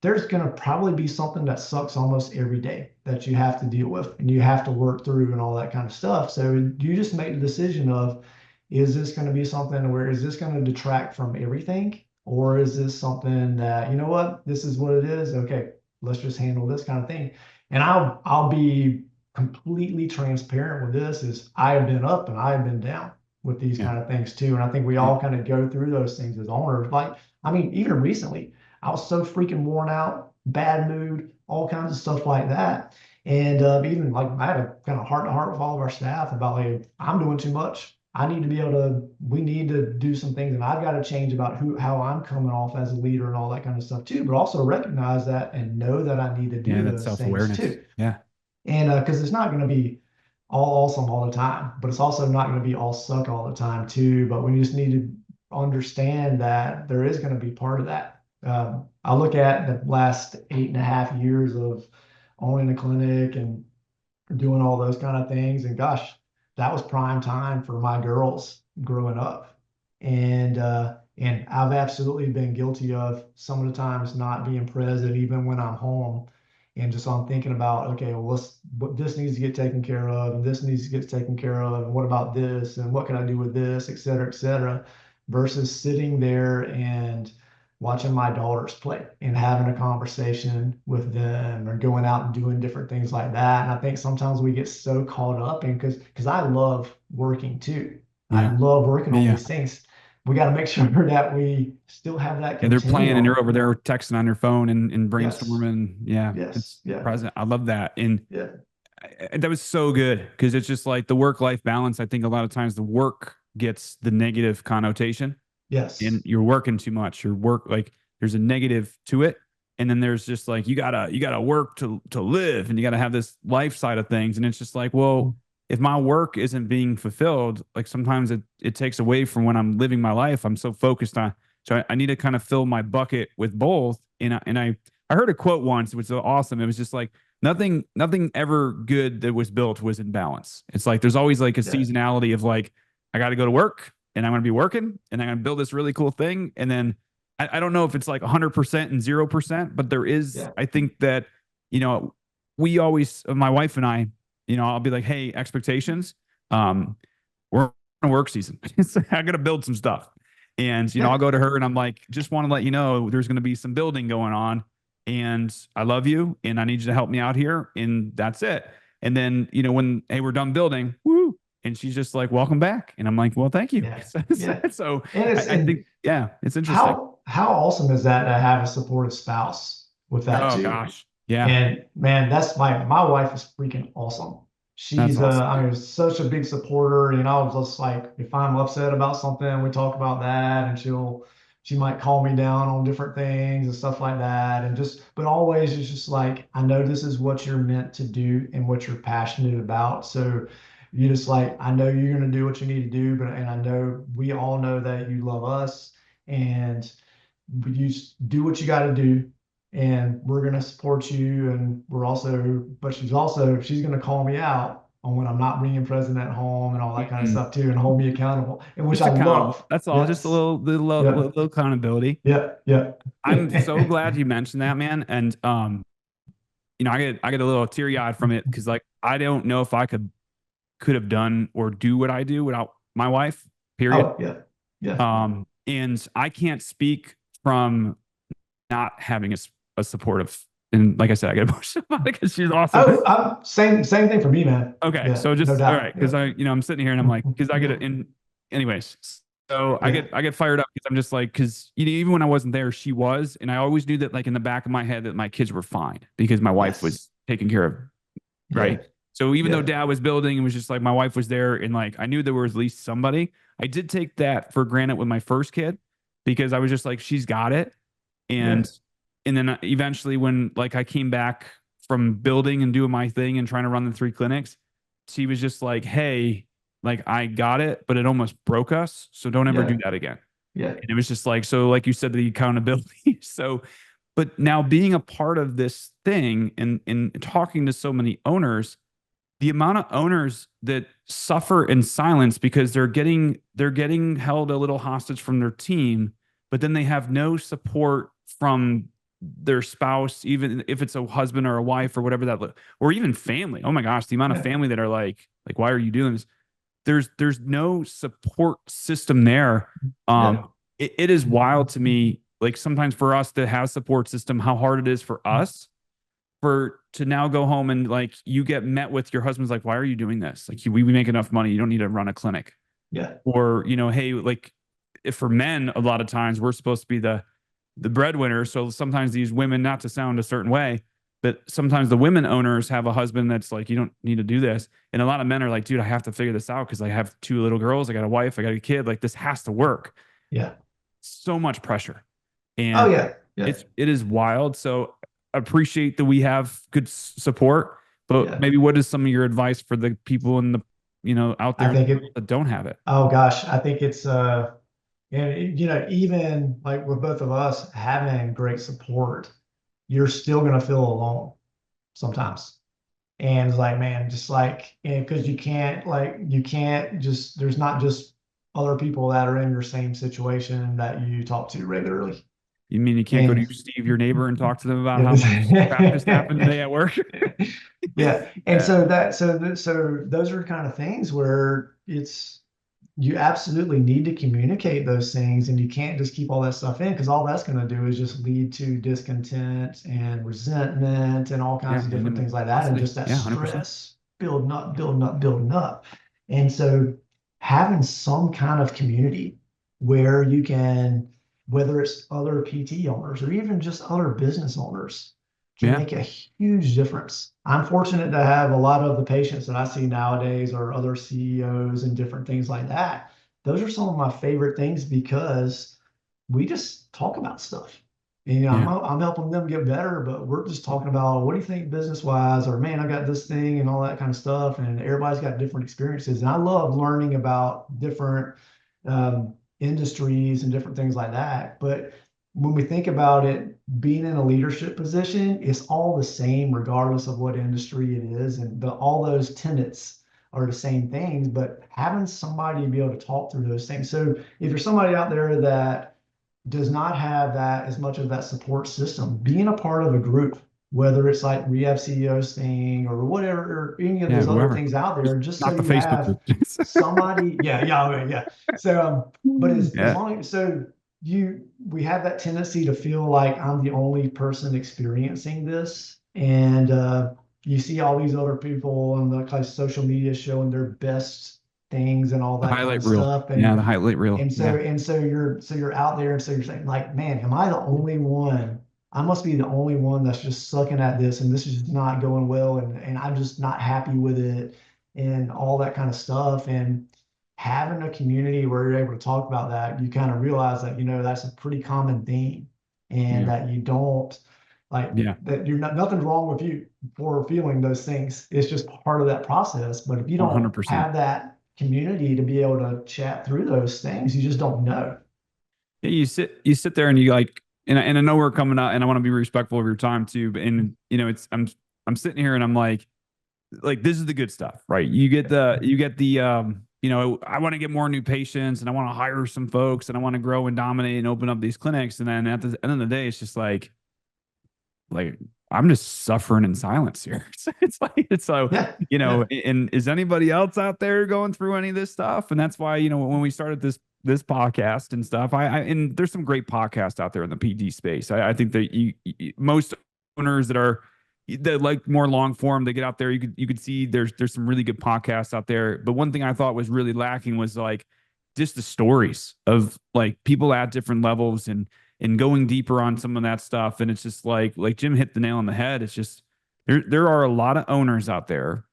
there's going to probably be something that sucks almost every day that you have to deal with and you have to work through and all that kind of stuff. So you just make the decision of, is this going to be something where is this going to detract from everything? Or is this something that, you know what, this is what it is. Okay, let's just handle this kind of thing. And I'll be completely transparent with this is I have been up and I have been down with these Yeah. kind of things too. And I think we Yeah. all kind of go through those things as owners. Like, I mean, even recently, I was so freaking worn out, bad mood, all kinds of stuff like that. And even like I had a kind of heart to heart with all of our staff about like I'm doing too much. I need to be able to. We need to do some things, and I've got to change about how I'm coming off as a leader and all that kind of stuff too. But also recognize that and know that I need to Yeah. do That's those things self-awareness. too. Yeah. And because it's not going to be all awesome all the time, but it's also not going to be all suck all the time too. But we just need to understand that there is going to be part of that. I look at the last 8.5 years of owning a clinic and doing all those kind of things. And gosh, that was prime time for my girls growing up. And I've absolutely been guilty of some of the times not being present, even when I'm home. And just I'm thinking about, okay, well, this needs to get taken care of, and this needs to get taken care of, and what about this, and what can I do with this, et cetera, versus sitting there and watching my daughters play and having a conversation with them or going out and doing different things like that. And I think sometimes we get so caught up in because I love working too. I Yeah. love working on Yeah. these things. We got to make sure that we still have that Yeah. They're playing and you're continuum. over there texting on your phone and Yes, brainstorming. Yeah. yes, It's yeah, present. I love that. And yeah, that was so good because it's just like the work-life balance. I think a lot of times the work gets the negative connotation and yes, you're working too much. Your work, like there's a negative to it. And then there's just like you gotta work to live and you gotta have this life side of things. And it's just like, well, if my work isn't being fulfilled, like sometimes it takes away from when I'm living my life. I'm so focused on so I need to kind of fill my bucket with both. And I heard a quote once, which was awesome. It was just like nothing ever good that was built was in balance. It's like there's always like a yeah, seasonality of like I got to go to work and I'm going to be working and I'm going to build this really cool thing. And then I don't know if it's like 100% and 0%, but there is, yeah, I think that, you know, we always, my wife and I, I'll be like, hey, expectations. We're in work season. So I'm going to build some stuff. And, I'll yeah, go to her and I'm like, just want to let you know there's going to be some building going on and I love you and I need you to help me out here. And that's it. And then, when, hey, we're done building, woo. And she's just like, welcome back. And I'm like, well, thank you. Yeah. Yeah. So And I think, yeah, it's interesting. how awesome is that to have a supportive spouse with that Oh too? gosh. Yeah. And man, that's my wife is freaking awesome. That's She's awesome. I mean, such a big supporter. You know, just like if I'm upset about something, we talk about that, and she might calm me down on different things and stuff like that. And just, but always it's just like, I know this is what you're meant to do and what you're passionate about. So you just like, I know you're gonna do what you need to do, but and I know we all know that you love us and you just do what you got to do, and we're going to support you. And we're also, but she's going to call me out on when I'm not being present at home and all that kind of Mhm. stuff too, and hold me accountable, and which Just I accountable. love. That's all. Just a Yes. Yeah. little accountability. Yeah. Yeah. I'm so glad you mentioned that, man. And I get a little teary eyed from it because like I don't know if I could have done or do what I do without my wife. Period. Oh, yeah. Yeah. And I can't speak from not having a supportive. And like I said, I get emotional about it because she's awesome. Oh, same thing for me, man. Okay, Yeah, so no just all doubt. right, because Yeah. I'm sitting here and I'm like, because I get it in, anyways. So Yeah. I get fired up because I'm just like, because even when I wasn't there, she was, and I always knew that like in the back of my head that my kids were fine because my wife Yes. was taking care of, Yeah. right. So even though Yeah. dad was building, it was just like my wife was there, and like I knew there was at least somebody. I did take that for granted with my first kid because I was just like, she's got it, Yeah. and then eventually when like I came back from building and doing my thing and trying to run the 3 clinics, she was just like, hey, like I got it, but it almost broke us. So don't ever do Yeah. that again. Yeah. And it was just like, so like you said, the accountability. So, but now being a part of this thing and talking to so many owners, the amount of owners that suffer in silence because they're getting held a little hostage from their team, but then they have no support from their spouse, even if it's a husband or a wife or whatever or even family. Oh my gosh, the amount of Yeah. family that are like, why are you doing this? There's no support system there. Yeah. It is wild to me, like sometimes for us to have support system, how hard it is for us for to now go home and like you get met with your husband's like, why are you doing this? Like we make enough money, you don't need to run a clinic. Yeah. Or hey, like if for men, a lot of times we're supposed to be the breadwinner. So sometimes these women, not to sound a certain way, but sometimes the women owners have a husband that's like, you don't need to do this. And a lot of men are like, dude, I have to figure this out because I have 2 little girls, I got a wife, I got a kid. Like this has to work. Yeah. So much pressure. Oh And yeah. Yeah. it is wild. So appreciate that we have good support, but Yeah. maybe what is some of your advice for the people in the out I there in think the it, world that don't have it? oh gosh, I think it's and you know, even like with both of us having great support, you're still gonna feel alone sometimes. And it's like, man, just like, because you can't just, there's not just other people that are in your same situation that you talk to regularly. You mean you can't go to And Steve, your neighbor, and talk to them about yeah, how much crap just happened today at work? yeah. And Yeah, so so those are kind of things where it's, you absolutely need to communicate those things, and you can't just keep all that stuff in, because all that's going to do is just lead to discontent and resentment and all kinds yeah, of different things like that, and animosity. just that Yeah, 100%. stress building up, building up, building up. And so having some kind of community where you can, whether it's other PT owners or even just other business owners, can Yeah, make a huge difference. I'm fortunate to have a lot of the patients that I see nowadays or other CEOs and different things like that. Those are some of my favorite things because we just talk about stuff. And, you know, yeah, I'm helping them get better, but we're just talking about, what do you think business wise, or man, I got this thing and all that kind of stuff. And everybody's got different experiences. And I love learning about different industries and different things like that. But when we think about it, being in a leadership position is all the same, regardless of what industry it is. And all those tenets are the same things, but having somebody to be able to talk through those things. So if you're somebody out there that does not have that, as much of that support system, being a part of a group, whether it's like Rehab CEOs thing or whatever, or any of yeah. those other Whoever, things out there, just so not the you Facebook have group. somebody. Yeah, yeah, okay, yeah. So, but as Yeah, long as, so we have that tendency to feel like I'm the only person experiencing this. And you see all these other people on the kind of social media showing their best things and all The that kind highlight of reel. stuff. Yeah, the highlight reel. And Yeah. you're out there, and so you're saying like, man, am I the only one? I must be the only one that's just sucking at this, and this is just not going well, and I'm just not happy with it, and all that kind of stuff. And having a community where you're able to talk about that, you kind of realize that, that's a pretty common theme, and Yeah. that you don't like Yeah. that you're not nothing's wrong with you for feeling those things. It's just part of that process. But if you don't 100%. have that community to be able to chat through those things, you just don't know. Yeah, you sit there and you like, and I know we're coming out and I want to be respectful of your time too, but and it's I'm sitting here and I'm like this is the good stuff, right? I want to get more new patients and I want to hire some folks and I want to grow and dominate and open up these clinics. And then at the end of the day, it's just like I'm just suffering in silence here. It's like it's so Yeah, yeah, and is anybody else out there going through any of this stuff? And that's why when we started this podcast and stuff, and there's some great podcasts out there in the PD space. I think that most owners that like more long form, they get out there. You could see there's some really good podcasts out there. But one thing I thought was really lacking was like just the stories of like people at different levels and going deeper on some of that stuff. And it's just like Jim hit the nail on the head. It's just there are a lot of owners out there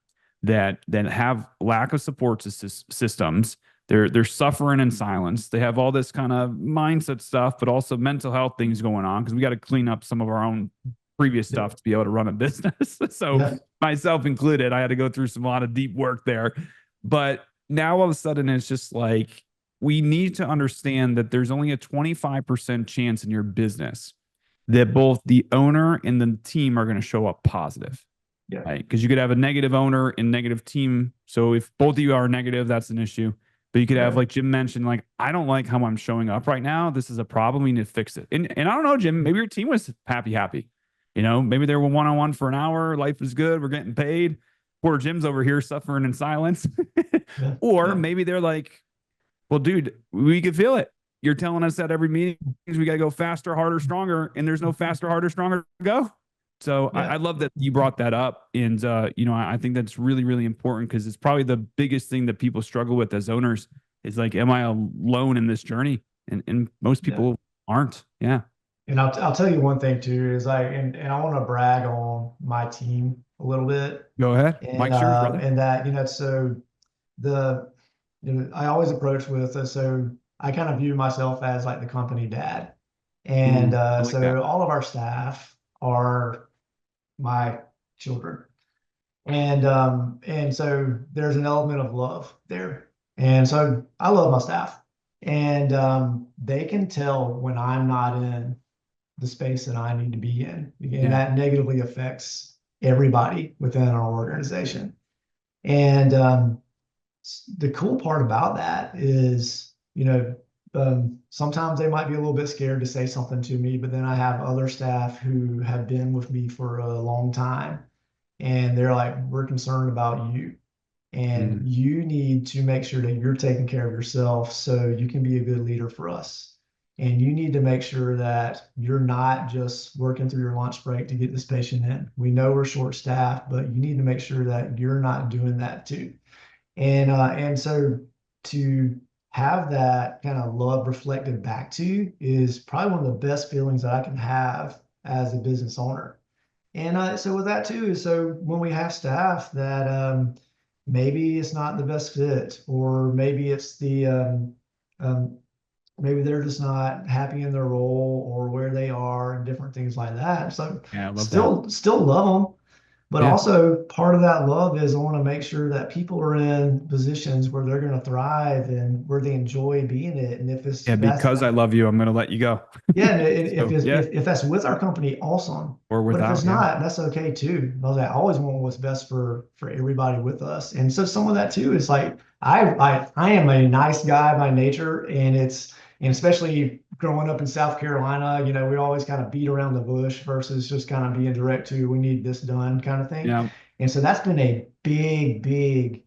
that have lack of support systems. They're suffering in silence. They have all this kind of mindset stuff, but also mental health things going on because we got to clean up some of our own previous yeah, stuff to be able to run a business. So yeah, myself included, I had to go through a lot of deep work there. But now all of a sudden it's just like we need to understand that there's only a 25% chance in your business that both the owner and the team are going to show up positive, yeah, right? Because you could have a negative owner and negative team. So if both of you are negative, that's an issue. But you could have, right. like Jim mentioned, like, I don't like how I'm showing up right now. This is a problem. We need to fix it. And I don't know, Jim, maybe your team was happy. Maybe they were one-on-one for an hour. Life is good. We're getting paid. Poor Jim's over here suffering in silence. Yeah, Or yeah, maybe they're like, well, dude, we can feel it. You're telling us that every meeting we got to go faster, harder, stronger, and there's no faster, harder, stronger to go. So I yeah. love that you brought that up, and I think that's really, really important because it's probably the biggest thing that people struggle with as owners is like, am I alone in this journey? And most Yeah. people aren't. Yeah, And I'll tell you one thing too is and I want to brag on my team a little bit, go ahead. and Mike's yours, brother. and that so the I always approach with so I kind of view myself as like the company dad, and I like that. so all of our staff are my children, and so there's an element of love there, and so I love my staff, and they can tell when I'm not in the space that I need to be in. And Yeah, that negatively affects everybody within our organization. And the cool part about that is, sometimes they might be a little bit scared to say something to me, but then I have other staff who have been with me for a long time. And they're like, we're concerned about you. And mm, you need to make sure that you're taking care of yourself so you can be a good leader for us. And you need to make sure that you're not just working through your lunch break to get this patient in. We know we're short staffed, but you need to make sure that you're not doing that too. And so to have that kind of love reflected back to you is probably one of the best feelings that I can have as a business owner. And so with that too, so when we have staff that maybe it's not the best fit, or maybe it's um, maybe they're just not happy in their role or where they are and different things like that. So yeah, I love that. still love them, but Yeah, also part of that love is I want to make sure that people are in positions where they're going to thrive and where they enjoy being it. And if it's yeah. that's Because I love you, I'm gonna let you go. yeah, and So yeah, if that's with our company, awesome. or But if it's without, yeah, not, that's okay too. Because I always want what's best for everybody with us. And so some of that too is like I am a nice guy by nature, and especially growing up in South Carolina, we always kind of beat around the bush versus just kind of being direct to we need this done kind of thing. yeah. And so that's been a big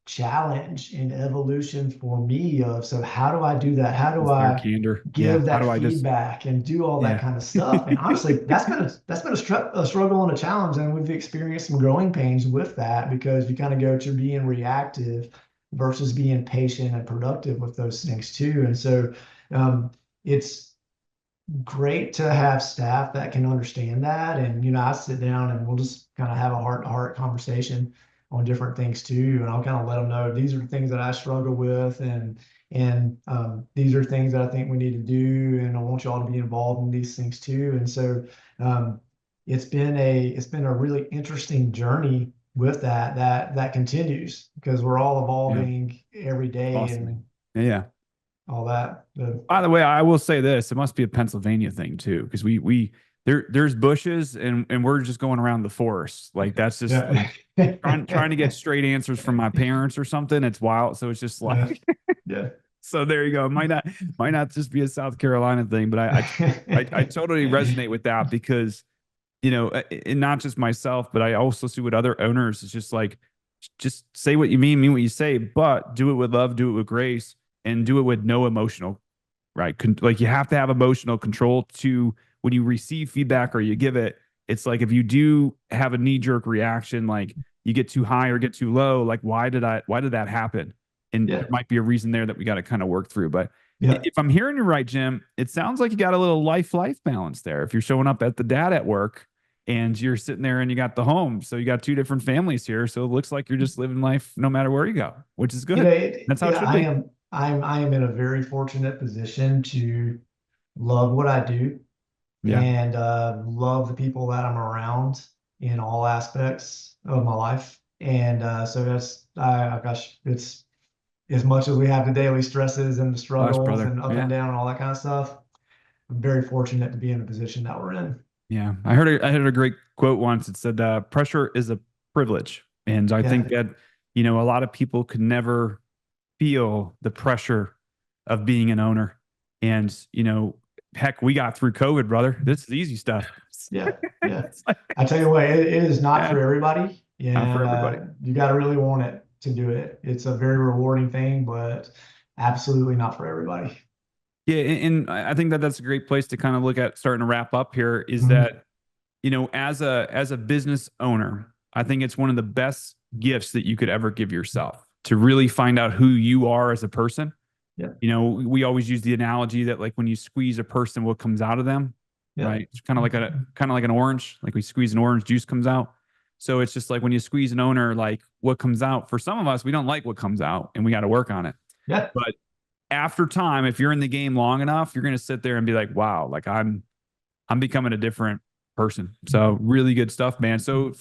challenge and evolution for me of so how do I do that? How do Is there I candor? Yeah. give How do that I just? feedback and do all that Yeah. kind of stuff? And honestly, that's been a struggle and a challenge, and we've experienced some growing pains with that because you kind of go to being reactive versus being patient and productive with those things too. And so it's great to have staff that can understand that. And, I sit down and we'll just kind of have a heart-to-heart conversation on different things too. And I'll kind of let them know these are things that I struggle with, and these are things that I think we need to do. And I want you all to be involved in these things too. And so um, it's been a really interesting journey with that continues because we're all Yeah. evolving every day Awesome. and Yeah. all that. By the way, I will say this: it must be a Pennsylvania thing too, because there's bushes and we're just going around the forest. Like that's just Yeah. like trying to get straight answers from my parents or something. It's wild. So it's just Yeah. like Yeah. so there you go. It might not just be a South Carolina thing, but I totally resonate with that because and not just myself, but I also see what other owners is just like, just say what you mean what you say, but do it with love, do it with grace, and do it with no emotional, right? Like you have to have emotional control to when you receive feedback or you give it. It's like if you do have a knee jerk reaction, like you get too high or get too low, like why did that happen? And there Yeah. might be a reason there that we got to kind of work through. But Yeah. if I'm hearing you right, Jim, it sounds like you got a little life balance there. If you're showing up at the dad at work and you're sitting there and you got the home, so you got two different families here. So it looks like you're just living life no matter where you go, which is good. That's how it Yeah, should be. I am in a very fortunate position to love what I do Yeah. and love the people that I'm around in all aspects of my life. And so gosh, it's as much as we have the daily stresses and the Bless, struggles brother. and up and Yeah. down and all that kind of stuff. I'm very fortunate to be in the position that we're in. Yeah. I heard a great quote once. It said, pressure is a privilege. And I think Yeah. that, a lot of people could never feel the pressure of being an owner. And, heck, we got through COVID, brother. This is easy stuff. Yeah. Yeah. It's like, I tell you what, it is not yeah, for everybody, not for and everybody. you got to really want it to do it. It's a very rewarding thing, but absolutely not for everybody. Yeah. And I think that that's a great place to kind of look at starting to wrap up here is Mhm. that, as a business owner, I think it's one of the best gifts that you could ever give yourself to really find out who you are as a person. Yeah. We always use the analogy that like when you squeeze a person, what comes out of them, Yeah. right? It's kind of like an orange, like we squeeze an orange, juice comes out. So it's just like when you squeeze an owner, like what comes out. For some of us, we don't like what comes out, and we got to work on it. Yeah. But after time, if you're in the game long enough, you're going to sit there and be like, wow, like I'm becoming a different person. So really good stuff, man. So Yeah.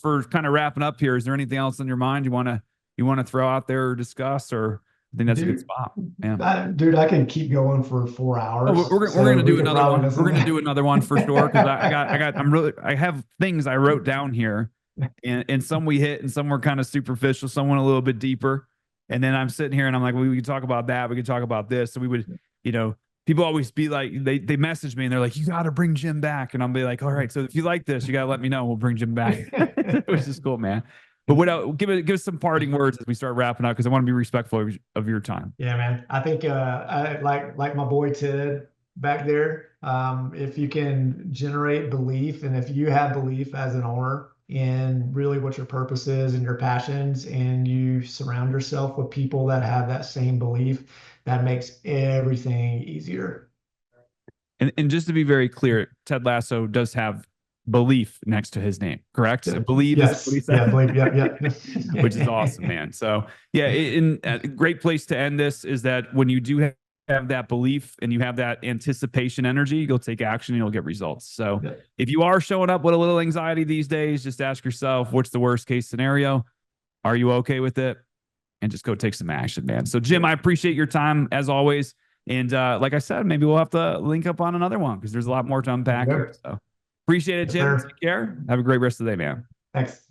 for kind of wrapping up here, is there anything else on your mind you want to throw out there or discuss, or I think that's a good Dude, spot. Yeah. dude, I can keep going for four Oh, hours, we're so gonna we do could another probably one. We're listen. gonna do another one for sure because I have things I wrote down here, and some we hit and some were kind of superficial, some went a little bit deeper, and then I'm sitting here and I'm like, well, we could talk about that, we could talk about this, so we would, you know, people always be like, they message me and they're like, you got to bring Jim back, and I'll be like, all right, so if you like this, you gotta let me know, we'll bring Jim back, which is cool, man. But what else, give us some parting words as we start wrapping up because I want to be respectful of your time. Yeah, man. I think I like my boy Ted back there. If you can generate belief, and if you have belief as an owner in really what your purpose is and your passions, and you surround yourself with people that have that same belief, that makes everything easier. And just to be very clear, Ted Lasso does have belief next to his name, correct? Yeah. Believe is what he Yes. Yeah. said, Believe. Yep. which is Yep. awesome, man. So yeah, a great place to end this is that when you do have that belief and you have that anticipation energy, you'll take action and you'll get results. So Yep. if you are showing up with a little anxiety these days, just ask yourself, what's the worst case scenario? Are you okay with it? And just go take some action, man. So Jim, I appreciate your time as always. And like I said, maybe we'll have to link up on another one because there's a lot more to unpack here. So appreciate it, Yes, Jim. sir. Take care. Have a great rest of the day, man. Thanks.